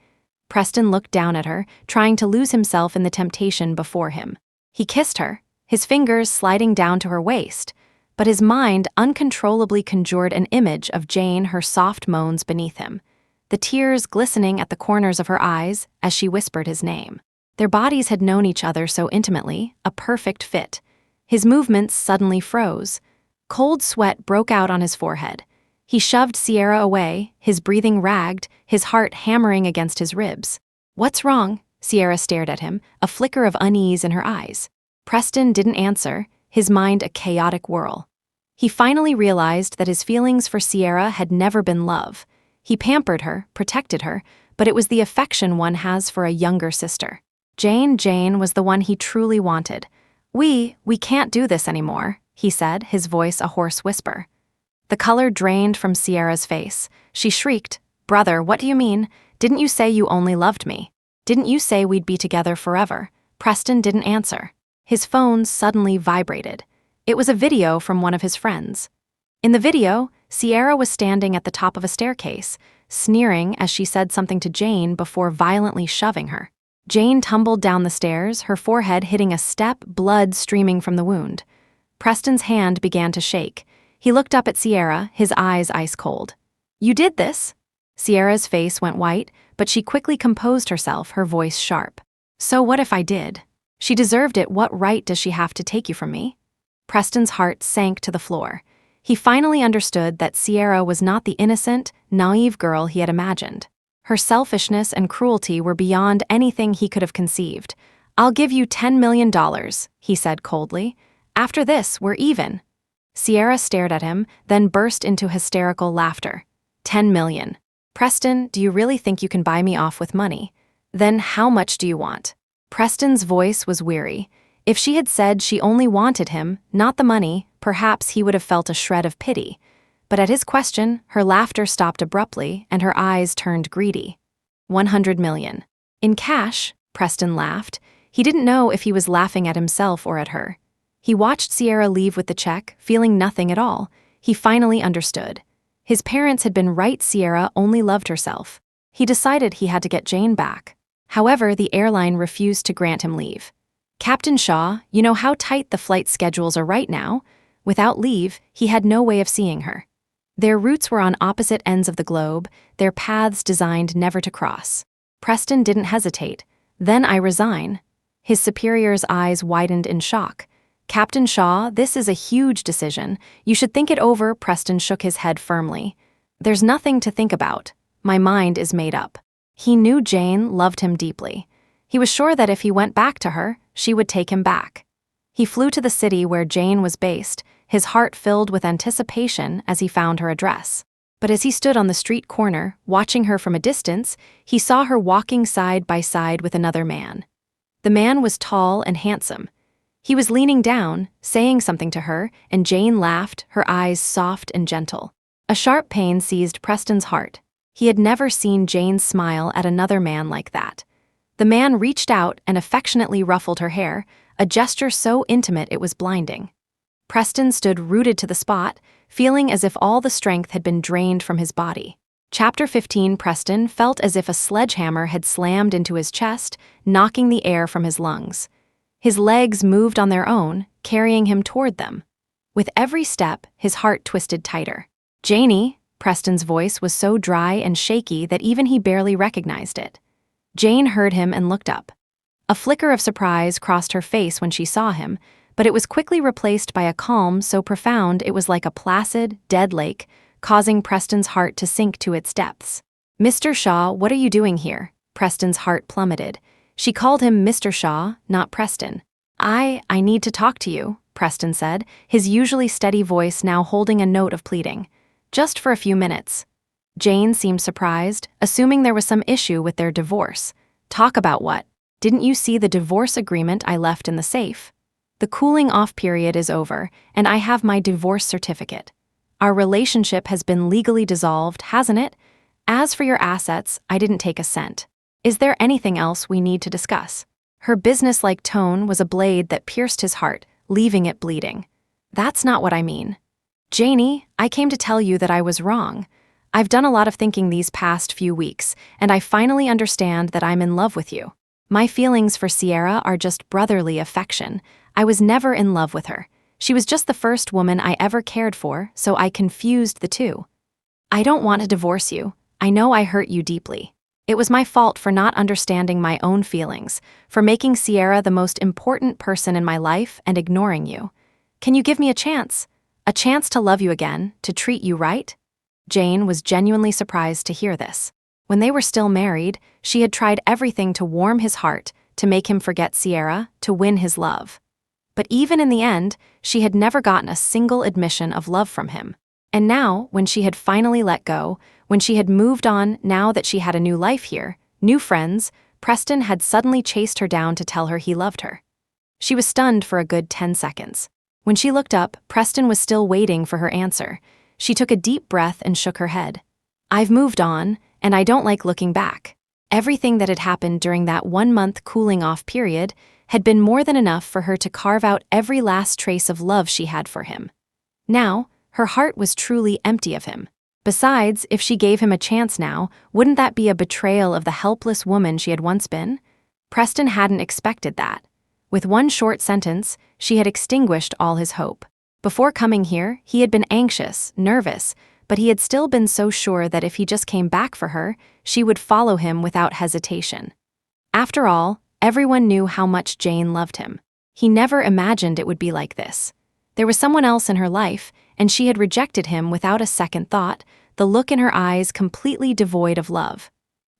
Preston looked down at her, trying to lose himself in the temptation before him. He kissed her, his fingers sliding down to her waist, but his mind uncontrollably conjured an image of Jane, her soft moans beneath him, the tears glistening at the corners of her eyes as she whispered his name. Their bodies had known each other so intimately, a perfect fit. His movements suddenly froze. Cold sweat broke out on his forehead. He shoved Sierra away, his breathing ragged, his heart hammering against his ribs. "What's wrong?" Sierra stared at him, a flicker of unease in her eyes. Preston didn't answer, his mind a chaotic whirl. He finally realized that his feelings for Sierra had never been love. He pampered her, protected her, but it was the affection one has for a younger sister. Jane was the one he truly wanted. We can't do this anymore," he said, his voice a hoarse whisper. The color drained from Sierra's face. She shrieked, "Brother, what do you mean? Didn't you say you only loved me? Didn't you say we'd be together forever?" Preston didn't answer. His phone suddenly vibrated. It was a video from one of his friends. In the video, Sierra was standing at the top of a staircase, sneering as she said something to Jane before violently shoving her. Jane tumbled down the stairs, her forehead hitting a step, blood streaming from the wound. Preston's hand began to shake. He looked up at Sierra, his eyes ice cold. "You did this?" Sierra's face went white, but she quickly composed herself, her voice sharp. "So what if I did? She deserved it. What right does she have to take you from me?" Preston's heart sank to the floor. He finally understood that Sierra was not the innocent, naive girl he had imagined. Her selfishness and cruelty were beyond anything he could have conceived. "I'll give you $10 million, he said coldly. "After this, we're even." Sierra stared at him, then burst into hysterical laughter. $10 million. "Preston, do you really think you can buy me off with money? Then how much do you want?" Preston's voice was weary. If she had said she only wanted him, not the money, perhaps he would have felt a shred of pity. But at his question, her laughter stopped abruptly and her eyes turned greedy. $100 million. In cash, Preston laughed. He didn't know if he was laughing at himself or at her. He watched Sierra leave with the check, feeling nothing at all. He finally understood. His parents had been right. Sierra only loved herself. He decided he had to get Jane back. However, the airline refused to grant him leave. "Captain Shaw, you know how tight the flight schedules are right now." Without leave, he had no way of seeing her. Their routes were on opposite ends of the globe, their paths designed never to cross. Preston didn't hesitate. "Then I resign." His superior's eyes widened in shock. "Captain Shaw, this is a huge decision. You should think it over." Preston shook his head firmly. "There's nothing to think about. My mind is made up." He knew Jane loved him deeply. He was sure that if he went back to her, she would take him back. He flew to the city where Jane was based, his heart filled with anticipation as he found her address. But as he stood on the street corner, watching her from a distance, he saw her walking side by side with another man. The man was tall and handsome. He was leaning down, saying something to her, and Jane laughed, her eyes soft and gentle. A sharp pain seized Preston's heart. He had never seen Jane smile at another man like that. The man reached out and affectionately ruffled her hair, a gesture so intimate it was blinding. Preston stood rooted to the spot, feeling as if all the strength had been drained from his body. Chapter 15. Preston felt as if a sledgehammer had slammed into his chest, knocking the air from his lungs. His legs moved on their own, carrying him toward them. With every step, his heart twisted tighter. "Janie," Preston's voice was so dry and shaky that even he barely recognized it. Jane heard him and looked up. A flicker of surprise crossed her face when she saw him, but it was quickly replaced by a calm so profound it was like a placid, dead lake, causing Preston's heart to sink to its depths. "Mr. Shaw, what are you doing here?" Preston's heart plummeted. She called him Mr. Shaw, not Preston. I need to talk to you," Preston said, his usually steady voice now holding a note of pleading. "Just for a few minutes." Jane seemed surprised, assuming there was some issue with their divorce. "Talk about what? Didn't you see the divorce agreement I left in the safe? The cooling-off period is over, and I have my divorce certificate. Our relationship has been legally dissolved, hasn't it? As for your assets, I didn't take a cent. Is there anything else we need to discuss?" Her businesslike tone was a blade that pierced his heart, leaving it bleeding. "That's not what I mean. Janie, I came to tell you that I was wrong. I've done a lot of thinking these past few weeks, and I finally understand that I'm in love with you. My feelings for Sierra are just brotherly affection. I was never in love with her. She was just the first woman I ever cared for, so I confused the two. I don't want to divorce you. I know I hurt you deeply. It was my fault for not understanding my own feelings, for making Sierra the most important person in my life and ignoring you. Can you give me a chance? A chance to love you again, to treat you right?" Jane was genuinely surprised to hear this. When they were still married, she had tried everything to warm his heart, to make him forget Sierra, to win his love. But even in the end, she had never gotten a single admission of love from him. And now, when she had finally let go, when she had moved on now that she had a new life here, new friends, Preston had suddenly chased her down to tell her he loved her. She was stunned for a good 10 seconds. When she looked up, Preston was still waiting for her answer. She took a deep breath and shook her head. "I've moved on, and I don't like looking back." Everything that had happened during that 1-month cooling-off period had been more than enough for her to carve out every last trace of love she had for him. Now, her heart was truly empty of him. Besides, if she gave him a chance now, wouldn't that be a betrayal of the helpless woman she had once been? Preston hadn't expected that. With one short sentence, she had extinguished all his hope. Before coming here, he had been anxious, nervous, but he had still been so sure that if he just came back for her, she would follow him without hesitation. After all, everyone knew how much Jane loved him. He never imagined it would be like this. There was someone else in her life, and she had rejected him without a second thought, the look in her eyes completely devoid of love.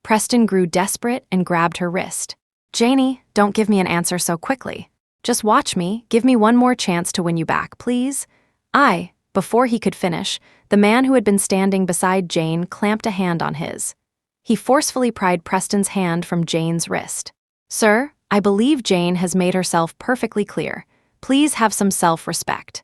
Preston grew desperate and grabbed her wrist. "Janie, don't give me an answer so quickly. Just watch me, give me one more chance to win you back, please." Before he could finish, the man who had been standing beside Jane clamped a hand on his. He forcefully pried Preston's hand from Jane's wrist. "Sir, I believe Jane has made herself perfectly clear. Please have some self-respect."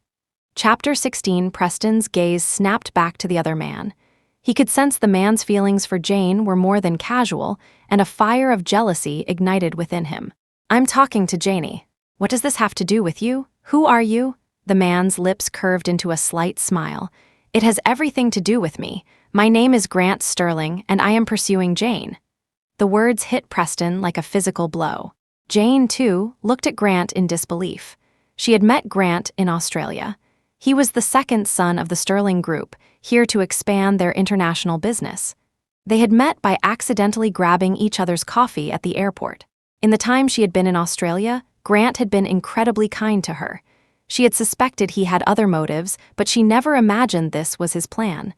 Chapter 16. Preston's gaze snapped back to the other man. He could sense the man's feelings for Jane were more than casual, and a fire of jealousy ignited within him. "I'm talking to Janie. What does this have to do with you? Who are you?" The man's lips curved into a slight smile. "It has everything to do with me. My name is Grant Sterling, and I am pursuing Jane." The words hit Preston like a physical blow. Jane, too, looked at Grant in disbelief. She had met Grant in Australia. He was the second son of the Sterling Group, here to expand their international business. They had met by accidentally grabbing each other's coffee at the airport. In the time she had been in Australia, Grant had been incredibly kind to her. She had suspected he had other motives, but she never imagined this was his plan.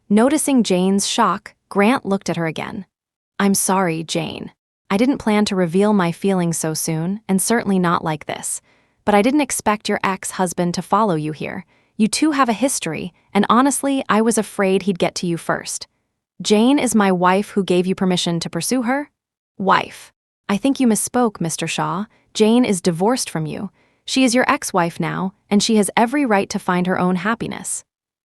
Noticing Jane's shock, Grant looked at her again. "I'm sorry, Jane. I didn't plan to reveal my feelings so soon, and certainly not like this. But I didn't expect your ex-husband to follow you here. You two have a history, and honestly, I was afraid he'd get to you first. Jane is my wife who gave you permission to pursue her?" "Wife. I think you misspoke, Mr. Shaw. Jane is divorced from you. She is your ex-wife now, and she has every right to find her own happiness."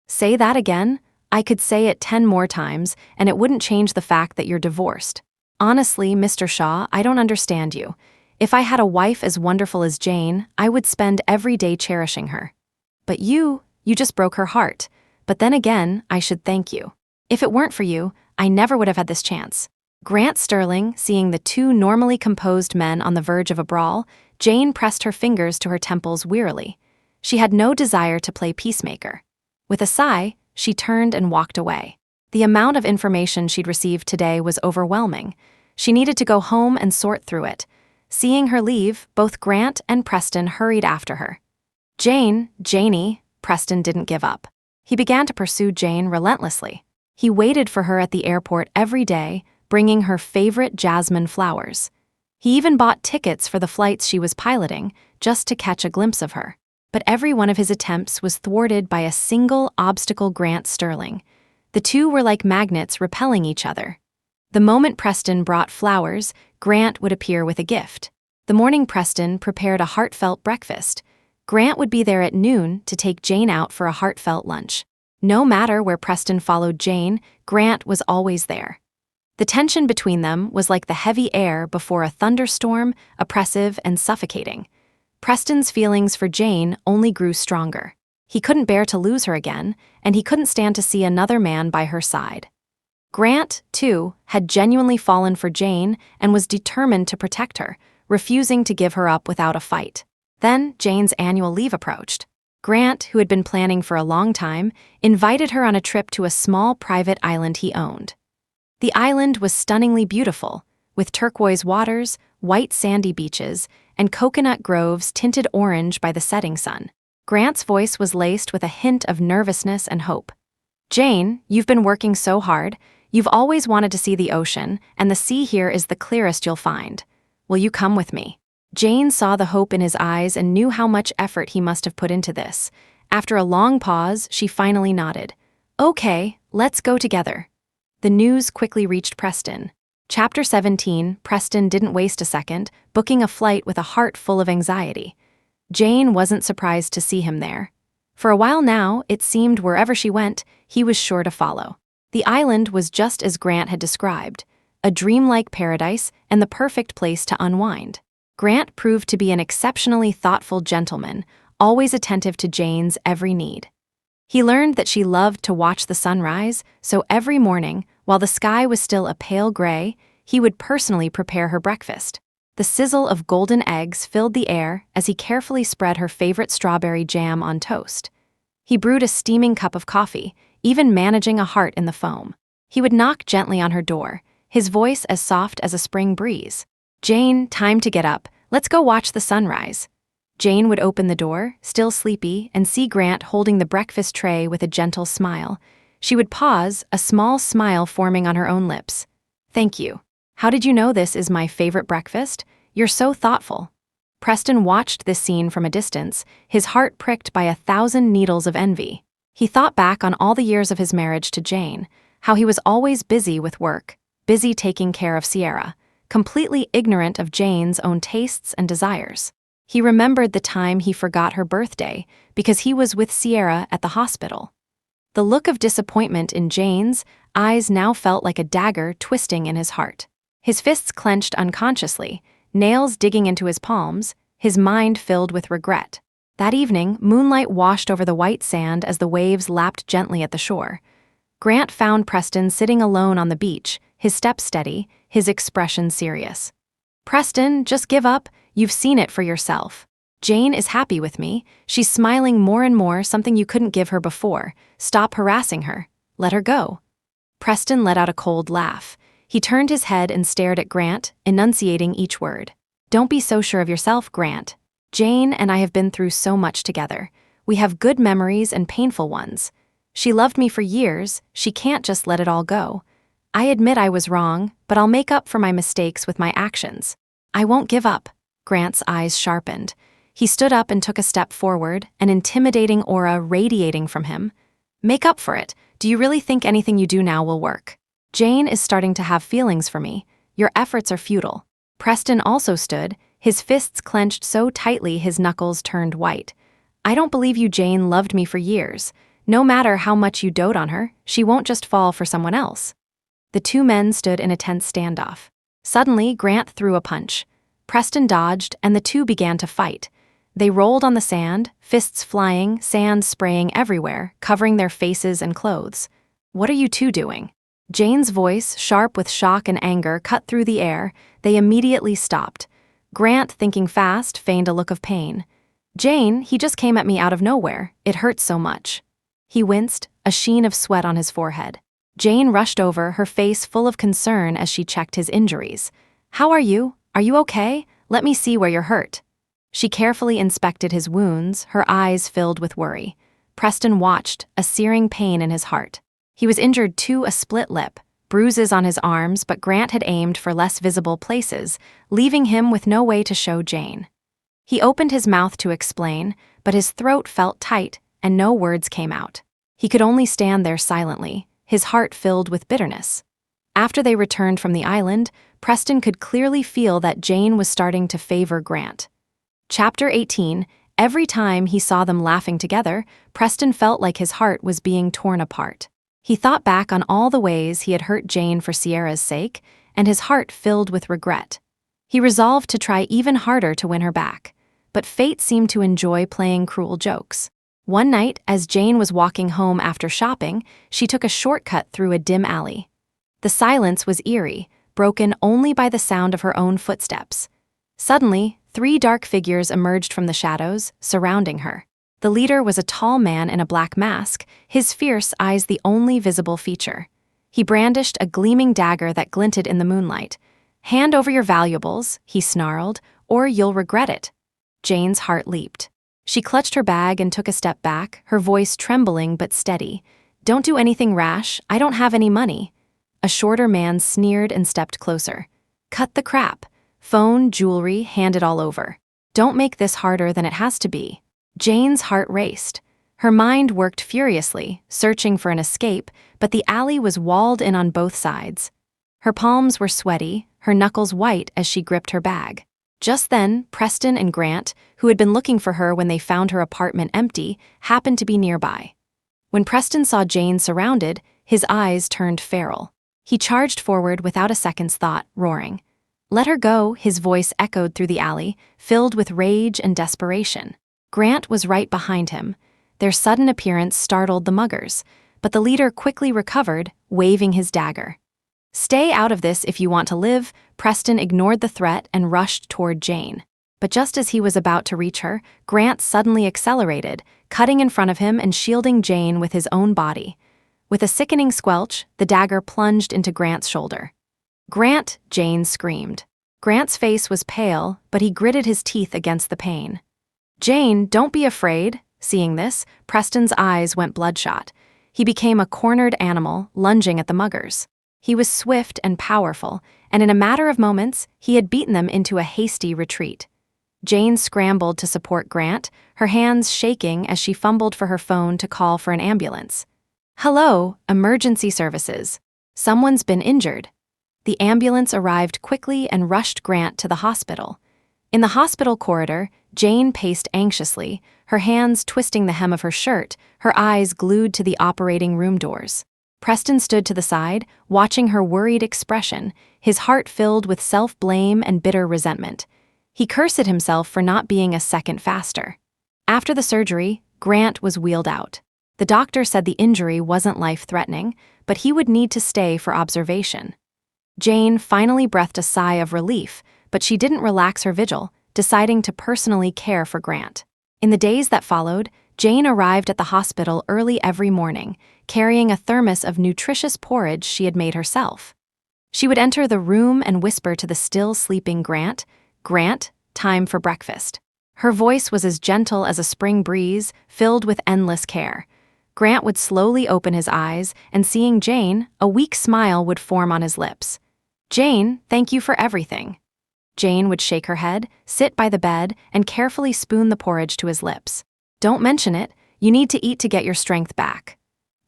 "Say that again? I could say it 10 more times, and it wouldn't change the fact that you're divorced. Honestly, Mr. Shaw, I don't understand you. If I had a wife as wonderful as Jane, I would spend every day cherishing her. But you just broke her heart. But then again, I should thank you. If it weren't for you, I never would have had this chance." Grant Sterling, seeing the two normally composed men on the verge of a brawl, Jane pressed her fingers to her temples wearily. She had no desire to play peacemaker. With a sigh, she turned and walked away. The amount of information she'd received today was overwhelming. She needed to go home and sort through it. Seeing her leave, both Grant and Preston hurried after her. Janie, Preston didn't give up. He began to pursue Jane relentlessly. He waited for her at the airport every day, bringing her favorite jasmine flowers. He even bought tickets for the flights she was piloting, just to catch a glimpse of her. But every one of his attempts was thwarted by a single obstacle: Grant Sterling. The two were like magnets repelling each other. The moment Preston brought flowers, Grant would appear with a gift. The morning Preston prepared a heartfelt breakfast. Grant would be there at noon to take Jane out for a heartfelt lunch. No matter where Preston followed Jane, Grant was always there. The tension between them was like the heavy air before a thunderstorm, oppressive and suffocating. Preston's feelings for Jane only grew stronger. He couldn't bear to lose her again, and he couldn't stand to see another man by her side. Grant, too, had genuinely fallen for Jane and was determined to protect her, refusing to give her up without a fight. Then Jane's annual leave approached. Grant, who had been planning for a long time, invited her on a trip to a small private island he owned. The island was stunningly beautiful, with turquoise waters, white sandy beaches, and coconut groves tinted orange by the setting sun. Grant's voice was laced with a hint of nervousness and hope. "Jane, you've been working so hard. You've always wanted to see the ocean, and the sea here is the clearest you'll find. Will you come with me?" Jane saw the hope in his eyes and knew how much effort he must have put into this. After a long pause, she finally nodded. "Okay, let's go together." The news quickly reached Preston. Chapter 17. Preston didn't waste a second, booking a flight with a heart full of anxiety. Jane wasn't surprised to see him there. For a while now, it seemed wherever she went, he was sure to follow. The island was just as Grant had described, a dreamlike paradise and the perfect place to unwind. Grant proved to be an exceptionally thoughtful gentleman, always attentive to Jane's every need. He learned that she loved to watch the sunrise, so every morning, while the sky was still a pale gray, he would personally prepare her breakfast. The sizzle of golden eggs filled the air as he carefully spread her favorite strawberry jam on toast. He brewed a steaming cup of coffee, even managing a heart in the foam. He would knock gently on her door, his voice as soft as a spring breeze. "Jane, time to get up. Let's go watch the sunrise." Jane would open the door, still sleepy, and see Grant holding the breakfast tray with a gentle smile. She would pause, a small smile forming on her own lips. "Thank you. How did you know this is my favorite breakfast? You're so thoughtful." Preston watched this scene from a distance, his heart pricked by 1,000 needles of envy. He thought back on all the years of his marriage to Jane, how he was always busy with work, busy taking care of Sierra, completely ignorant of Jane's own tastes and desires. He remembered the time he forgot her birthday because he was with Sierra at the hospital. The look of disappointment in Jane's eyes now felt like a dagger twisting in his heart. His fists clenched unconsciously, nails digging into his palms, his mind filled with regret. That evening, moonlight washed over the white sand as the waves lapped gently at the shore. Grant found Preston sitting alone on the beach, his steps steady, his expression serious. "Preston, just give up. You've seen it for yourself. Jane is happy with me. She's smiling more and more, something you couldn't give her before. Stop harassing her. Let her go." Preston let out a cold laugh. He turned his head and stared at Grant, enunciating each word. "Don't be so sure of yourself, Grant. Jane and I have been through so much together. We have good memories and painful ones. She loved me for years. She can't just let it all go. I admit I was wrong, but I'll make up for my mistakes with my actions. I won't give up." Grant's eyes sharpened. He stood up and took a step forward, an intimidating aura radiating from him. "Make up for it. Do you really think anything you do now will work? Jane is starting to have feelings for me. Your efforts are futile." Preston also stood, his fists clenched so tightly his knuckles turned white. "I don't believe you. Jane loved me for years. No matter how much you dote on her, she won't just fall for someone else." The two men stood in a tense standoff. Suddenly, Grant threw a punch. Preston dodged, and the two began to fight. They rolled on the sand, fists flying, sand spraying everywhere, covering their faces and clothes. "What are you two doing?" Jane's voice, sharp with shock and anger, cut through the air. They immediately stopped. Grant, thinking fast, feigned a look of pain. "Jane, he just came at me out of nowhere. It hurts so much." He winced, a sheen of sweat on his forehead. Jane rushed over, her face full of concern as she checked his injuries. "How are you? Are you okay? Let me see where you're hurt." She carefully inspected his wounds, her eyes filled with worry. Preston watched, a searing pain in his heart. He was injured to a split lip, bruises on his arms, but Grant had aimed for less visible places, leaving him with no way to show Jane. He opened his mouth to explain, but his throat felt tight and no words came out. He could only stand there silently, his heart filled with bitterness. After they returned from the island, Preston could clearly feel that Jane was starting to favor Grant. Chapter 18. Every time he saw them laughing together, Preston felt like his heart was being torn apart. He thought back on all the ways he had hurt Jane for Sierra's sake, and his heart filled with regret. He resolved to try even harder to win her back, but fate seemed to enjoy playing cruel jokes. One night, as Jane was walking home after shopping, she took a shortcut through a dim alley. The silence was eerie, broken only by the sound of her own footsteps. Suddenly, 3 dark figures emerged from the shadows, surrounding her. The leader was a tall man in a black mask, his fierce eyes the only visible feature. He brandished a gleaming dagger that glinted in the moonlight. "Hand over your valuables," he snarled, "or you'll regret it." Jane's heart leaped. She clutched her bag and took a step back, her voice trembling but steady. "Don't do anything rash. I don't have any money." A shorter man sneered and stepped closer. "Cut the crap. Phone, jewelry, hand it all over. Don't make this harder than it has to be." Jane's heart raced. Her mind worked furiously, searching for an escape, but the alley was walled in on both sides. Her palms were sweaty, her knuckles white as she gripped her bag. Just then, Preston and Grant, who had been looking for her when they found her apartment empty, happened to be nearby. When Preston saw Jane surrounded, his eyes turned feral. He charged forward without a second's thought, roaring. "Let her go," his voice echoed through the alley, filled with rage and desperation. Grant was right behind him. Their sudden appearance startled the muggers, but the leader quickly recovered, waving his dagger. Stay out of this if you want to live. Preston ignored the threat and rushed toward Jane. But just as he was about to reach her, Grant suddenly accelerated, cutting in front of him and shielding Jane with his own body. With a sickening squelch, the dagger plunged into Grant's shoulder. "Grant!" Jane screamed. Grant's face was pale, but he gritted his teeth against the pain. "Jane, don't be afraid." Seeing this, Preston's eyes went bloodshot. He became a cornered animal, lunging at the muggers. He was swift and powerful, and in a matter of moments, he had beaten them into a hasty retreat. Jane scrambled to support Grant, her hands shaking as she fumbled for her phone to call for an ambulance. "Hello, emergency services. Someone's been injured." The ambulance arrived quickly and rushed Grant to the hospital. In the hospital corridor, Jane paced anxiously, her hands twisting the hem of her shirt, her eyes glued to the operating room doors. Preston stood to the side, watching her worried expression, his heart filled with self-blame and bitter resentment. He cursed at himself for not being a second faster. After the surgery, Grant was wheeled out. The doctor said the injury wasn't life-threatening, but he would need to stay for observation. Jane finally breathed a sigh of relief, but she didn't relax her vigil, deciding to personally care for Grant. In the days that followed, Jane arrived at the hospital early every morning, carrying a thermos of nutritious porridge she had made herself. She would enter the room and whisper to the still sleeping Grant, "Grant, time for breakfast." Her voice was as gentle as a spring breeze, filled with endless care. Grant would slowly open his eyes, and seeing Jane, a weak smile would form on his lips. "Jane, thank you for everything." Jane would shake her head, sit by the bed, and carefully spoon the porridge to his lips. "Don't mention it. You need to eat to get your strength back."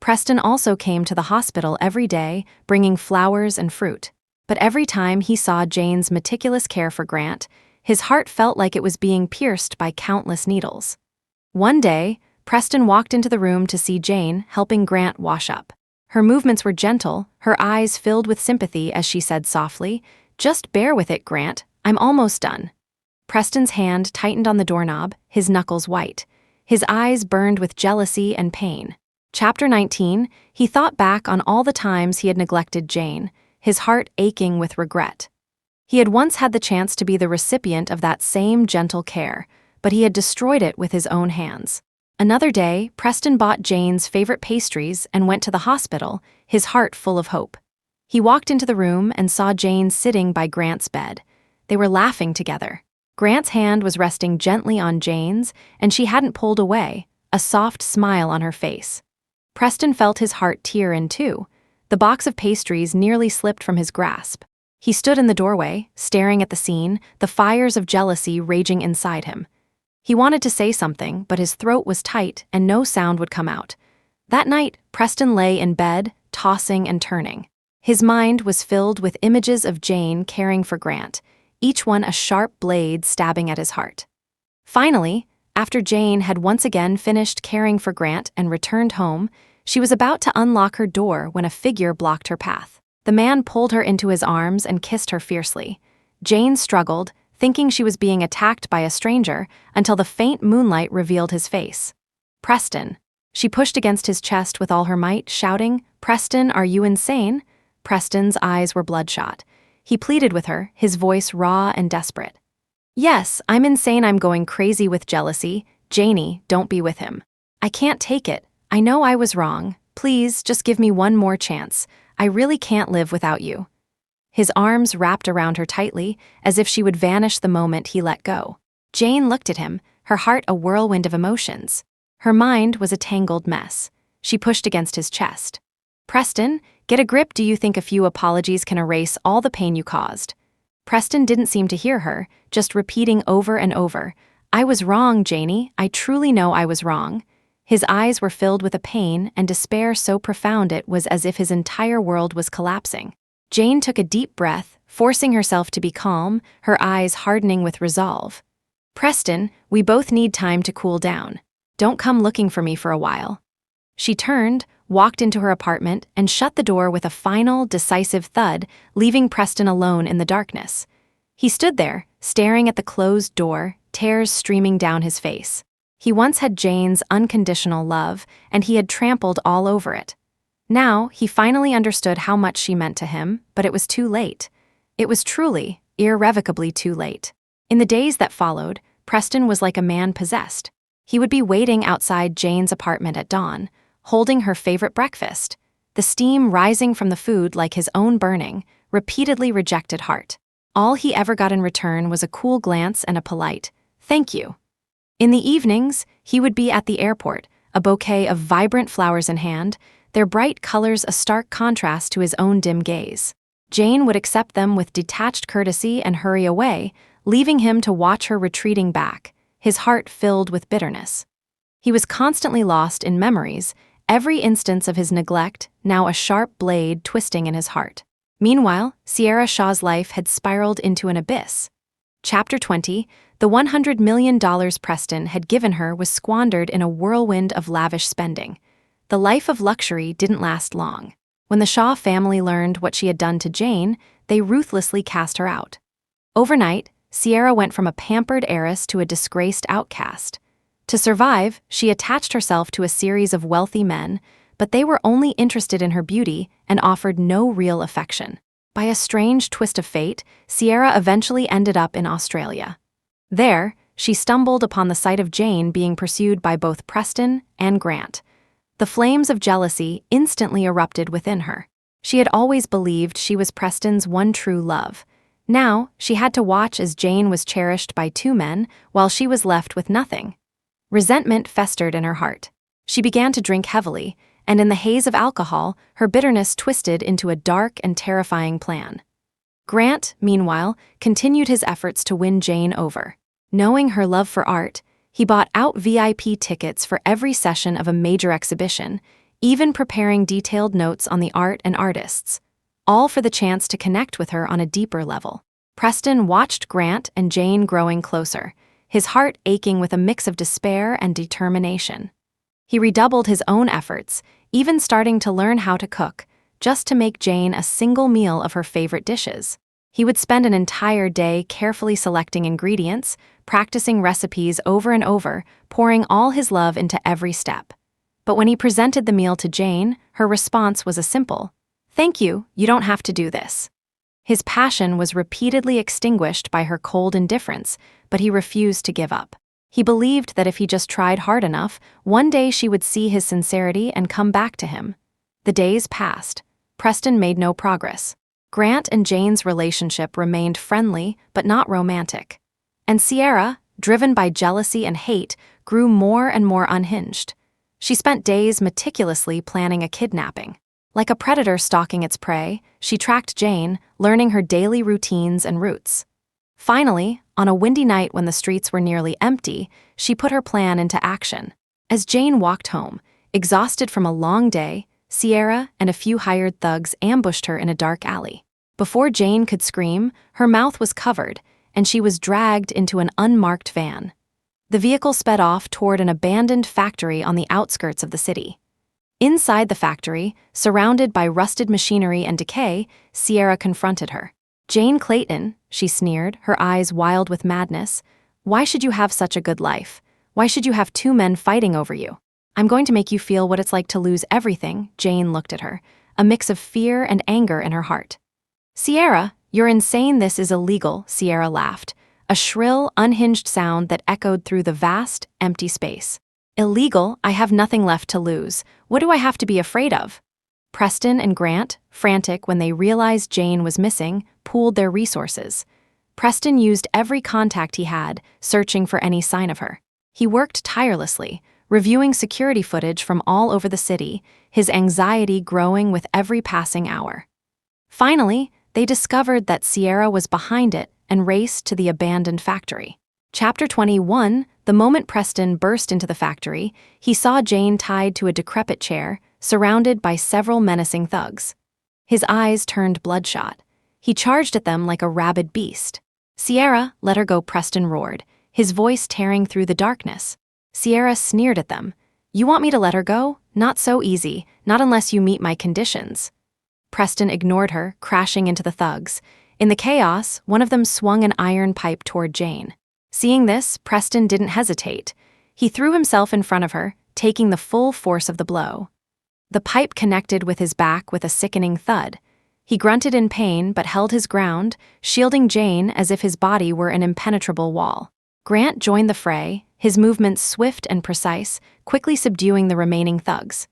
Preston also came to the hospital every day, bringing flowers and fruit. But every time he saw Jane's meticulous care for Grant, his heart felt like it was being pierced by countless needles. One day, Preston walked into the room to see Jane helping Grant wash up. Her movements were gentle, her eyes filled with sympathy as she said softly, "Just bear with it, Grant. I'm almost done." Preston's hand tightened on the doorknob, his knuckles white. His eyes burned with jealousy and pain. Chapter 19, he thought back on all the times he had neglected Jane, his heart aching with regret. He had once had the chance to be the recipient of that same gentle care, but he had destroyed it with his own hands. Another day, Preston bought Jane's favorite pastries and went to the hospital, his heart full of hope. He walked into the room and saw Jane sitting by Grant's bed. They were laughing together. Grant's hand was resting gently on Jane's, and she hadn't pulled away, a soft smile on her face. Preston felt his heart tear in two. The box of pastries nearly slipped from his grasp. He stood in the doorway, staring at the scene, the fires of jealousy raging inside him. He wanted to say something, but his throat was tight and no sound would come out. That night, Preston lay in bed, tossing and turning. His mind was filled with images of Jane caring for Grant, each one a sharp blade stabbing at his heart. Finally, after Jane had once again finished caring for Grant and returned home, she was about to unlock her door when a figure blocked her path. The man pulled her into his arms and kissed her fiercely. Jane struggled, thinking she was being attacked by a stranger, until the faint moonlight revealed his face. "Preston." She pushed against his chest with all her might, shouting, "Preston, are you insane?" Preston's eyes were bloodshot. He pleaded with her, his voice raw and desperate. "Yes, I'm insane. I'm going crazy with jealousy. Janie, don't be with him. I can't take it. I know I was wrong. Please, just give me one more chance. I really can't live without you." His arms wrapped around her tightly, as if she would vanish the moment he let go. Jane looked at him, her heart a whirlwind of emotions. Her mind was a tangled mess. She pushed against his chest. "Preston, get a grip. Do you think a few apologies can erase all the pain you caused?" Preston didn't seem to hear her, just repeating over and over, "I was wrong, Janie. I truly know I was wrong." His eyes were filled with a pain and despair so profound it was as if his entire world was collapsing. Jane took a deep breath, forcing herself to be calm, her eyes hardening with resolve. "Preston, we both need time to cool down. Don't come looking for me for a while." She turned, walked into her apartment, and shut the door with a final, decisive thud, leaving Preston alone in the darkness. He stood there, staring at the closed door, tears streaming down his face. He once had Jane's unconditional love, and he had trampled all over it. Now, he finally understood how much she meant to him, but it was too late. It was truly, irrevocably too late. In the days that followed, Preston was like a man possessed. He would be waiting outside Jane's apartment at dawn, holding her favorite breakfast, the steam rising from the food like his own burning, repeatedly rejected heart. All he ever got in return was a cool glance and a polite, "Thank you." In the evenings, he would be at the airport, a bouquet of vibrant flowers in hand, their bright colors a stark contrast to his own dim gaze. Jane would accept them with detached courtesy and hurry away, leaving him to watch her retreating back, his heart filled with bitterness. He was constantly lost in memories, every instance of his neglect now a sharp blade twisting in his heart. Meanwhile, Sierra Shaw's life had spiraled into an abyss. Chapter 20, the $100 million Preston had given her was squandered in a whirlwind of lavish spending. The life of luxury didn't last long. When the Shaw family learned what she had done to Jane, they ruthlessly cast her out. Overnight, Sierra went from a pampered heiress to a disgraced outcast. To survive, she attached herself to a series of wealthy men, but they were only interested in her beauty and offered no real affection. By a strange twist of fate, Sierra eventually ended up in Australia. There, she stumbled upon the sight of Jane being pursued by both Preston and Grant. The flames of jealousy instantly erupted within her. She had always believed she was Preston's one true love. Now, she had to watch as Jane was cherished by two men while she was left with nothing. Resentment festered in her heart. She began to drink heavily, and in the haze of alcohol, her bitterness twisted into a dark and terrifying plan. Grant, meanwhile, continued his efforts to win Jane over. Knowing her love for art, he bought out VIP tickets for every session of a major exhibition, even preparing detailed notes on the art and artists, all for the chance to connect with her on a deeper level. Preston watched Grant and Jane growing closer, his heart aching with a mix of despair and determination. He redoubled his own efforts, even starting to learn how to cook, just to make Jane a single meal of her favorite dishes. He would spend an entire day carefully selecting ingredients, practicing recipes over and over, pouring all his love into every step. But when he presented the meal to Jane, her response was a simple, "Thank you, you don't have to do this." His passion was repeatedly extinguished by her cold indifference, but he refused to give up. He believed that if he just tried hard enough, one day she would see his sincerity and come back to him. The days passed. Preston made no progress. Grant and Jane's relationship remained friendly but not romantic. And Sierra, driven by jealousy and hate, grew more and more unhinged. She spent days meticulously planning a kidnapping. Like a predator stalking its prey, she tracked Jane, learning her daily routines and routes. Finally, on a windy night when the streets were nearly empty, she put her plan into action. As Jane walked home, exhausted from a long day, Sierra and a few hired thugs ambushed her in a dark alley. Before Jane could scream, her mouth was covered, and she was dragged into an unmarked van. The vehicle sped off toward an abandoned factory on the outskirts of the city. Inside the factory, surrounded by rusted machinery and decay, Sierra confronted her. "Jane Clayton," she sneered, her eyes wild with madness, "why should you have such a good life? Why should you have two men fighting over you? I'm going to make you feel what it's like to lose everything." Jane looked at her, a mix of fear and anger in her heart. "Sierra, you're insane, this is illegal," Sierra laughed, a shrill, unhinged sound that echoed through the vast, empty space. "Illegal? I have nothing left to lose. What do I have to be afraid of?" Preston and Grant, frantic when they realized Jane was missing, pooled their resources. Preston used every contact he had, searching for any sign of her. He worked tirelessly, reviewing security footage from all over the city, his anxiety growing with every passing hour. Finally, they discovered that Sierra was behind it and raced to the abandoned factory. Chapter 21, the moment Preston burst into the factory, he saw Jane tied to a decrepit chair, surrounded by several menacing thugs. His eyes turned bloodshot. He charged at them like a rabid beast. "Sierra, let her go," Preston roared, his voice tearing through the darkness. Sierra sneered at them. "You want me to let her go? Not so easy, not unless you meet my conditions." Preston ignored her, crashing into the thugs. In the chaos, one of them swung an iron pipe toward Jane. Seeing this, Preston didn't hesitate. He threw himself in front of her, taking the full force of the blow. The pipe connected with his back with a sickening thud. He grunted in pain but held his ground, shielding Jane as if his body were an impenetrable wall. Grant joined the fray, his movements swift and precise, quickly subduing the remaining thugs.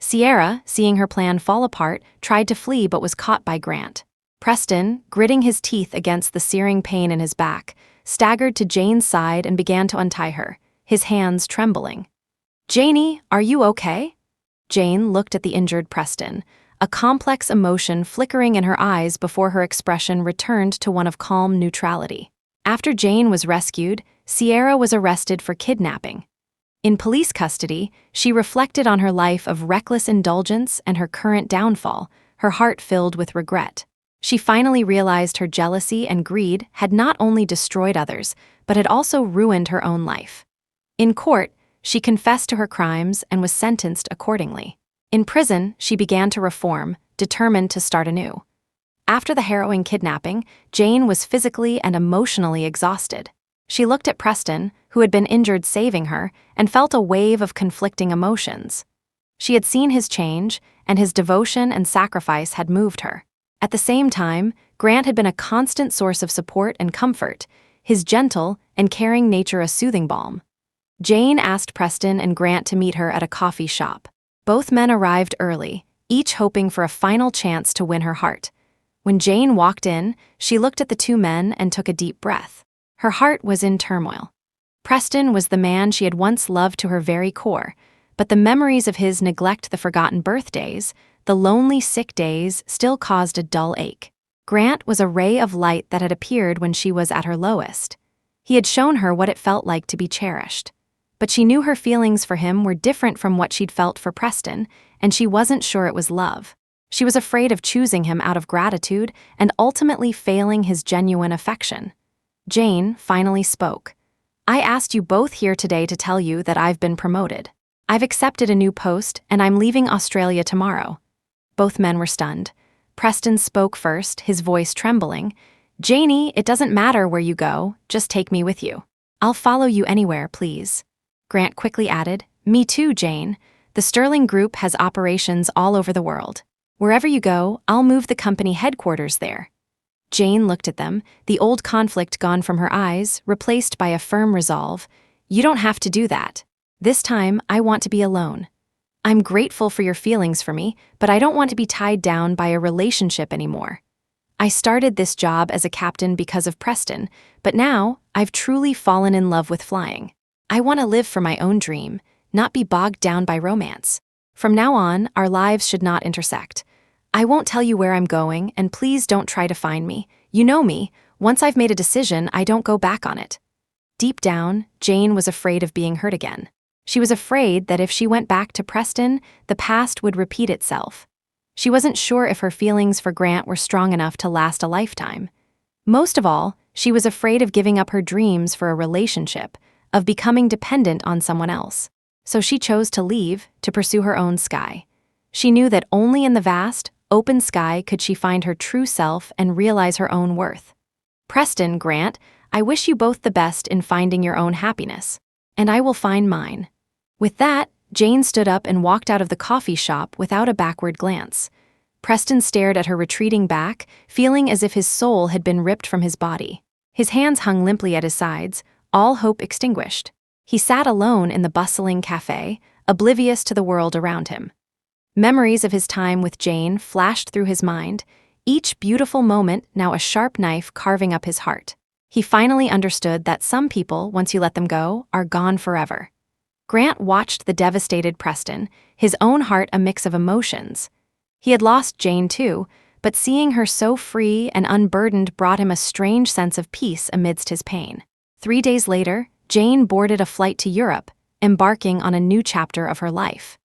Sierra, seeing her plan fall apart, tried to flee but was caught by Grant. Preston, gritting his teeth against the searing pain in his back, staggered to Jane's side and began to untie her, his hands trembling. "Janie, are you okay?" Jane looked at the injured Preston, a complex emotion flickering in her eyes before her expression returned to one of calm neutrality. After Jane was rescued, Sierra was arrested for kidnapping. In police custody, she reflected on her life of reckless indulgence and her current downfall, her heart filled with regret. She finally realized her jealousy and greed had not only destroyed others, but had also ruined her own life. In court, she confessed to her crimes and was sentenced accordingly. In prison, she began to reform, determined to start anew. After the harrowing kidnapping, Jane was physically and emotionally exhausted. She looked at Preston, who had been injured saving her, and felt a wave of conflicting emotions. She had seen his change, and his devotion and sacrifice had moved her. At the same time, Grant had been a constant source of support and comfort, his gentle and caring nature a soothing balm. Jane asked Preston and Grant to meet her at a coffee shop. Both men arrived early, each hoping for a final chance to win her heart. When Jane walked in, she looked at the two men and took a deep breath. Her heart was in turmoil. Preston was the man she had once loved to her very core, but the memories of his neglect, the forgotten birthdays, the lonely sick days still caused a dull ache. Grant was a ray of light that had appeared when she was at her lowest. He had shown her what it felt like to be cherished. But she knew her feelings for him were different from what she'd felt for Preston, and she wasn't sure it was love. She was afraid of choosing him out of gratitude and ultimately failing his genuine affection. Jane finally spoke. "I asked you both here today to tell you that I've been promoted. I've accepted a new post and I'm leaving Australia tomorrow." Both men were stunned. Preston spoke first, his voice trembling. "Janie, it doesn't matter where you go, just take me with you. I'll follow you anywhere, please." Grant quickly added, "Me too, Jane. The Sterling Group has operations all over the world. Wherever you go, I'll move the company headquarters there." Jane looked at them, the old conflict gone from her eyes, replaced by a firm resolve. "You don't have to do that. This time, I want to be alone. I'm grateful for your feelings for me, but I don't want to be tied down by a relationship anymore. I started this job as a captain because of Preston, but now I've truly fallen in love with flying. I want to live for my own dream, not be bogged down by romance. From now on, our lives should not intersect. I won't tell you where I'm going, and please don't try to find me. You know me, once I've made a decision, I don't go back on it." Deep down, Jane was afraid of being hurt again. She was afraid that if she went back to Preston, the past would repeat itself. She wasn't sure if her feelings for Grant were strong enough to last a lifetime. Most of all, she was afraid of giving up her dreams for a relationship, of becoming dependent on someone else. So she chose to leave, to pursue her own sky. She knew that only in the vast, open sky could she find her true self and realize her own worth. "Preston, Grant, I wish you both the best in finding your own happiness. And I will find mine." With that, Jane stood up and walked out of the coffee shop without a backward glance. Preston stared at her retreating back, feeling as if his soul had been ripped from his body. His hands hung limply at his sides, all hope extinguished. He sat alone in the bustling cafe, oblivious to the world around him. Memories of his time with Jane flashed through his mind, each beautiful moment now a sharp knife carving up his heart. He finally understood that some people, once you let them go, are gone forever. Grant watched the devastated Preston, his own heart a mix of emotions. He had lost Jane too, but seeing her so free and unburdened brought him a strange sense of peace amidst his pain. 3 days later, Jane boarded a flight to Europe, embarking on a new chapter of her life.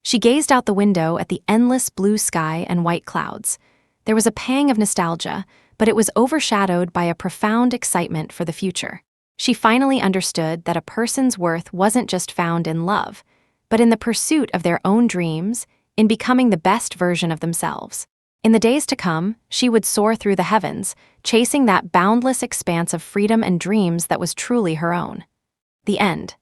She gazed out the window at the endless blue sky and white clouds. There was a pang of nostalgia, but it was overshadowed by a profound excitement for the future. She finally understood that a person's worth wasn't just found in love, but in the pursuit of their own dreams, in becoming the best version of themselves. In the days to come, she would soar through the heavens, chasing that boundless expanse of freedom and dreams that was truly her own. The end.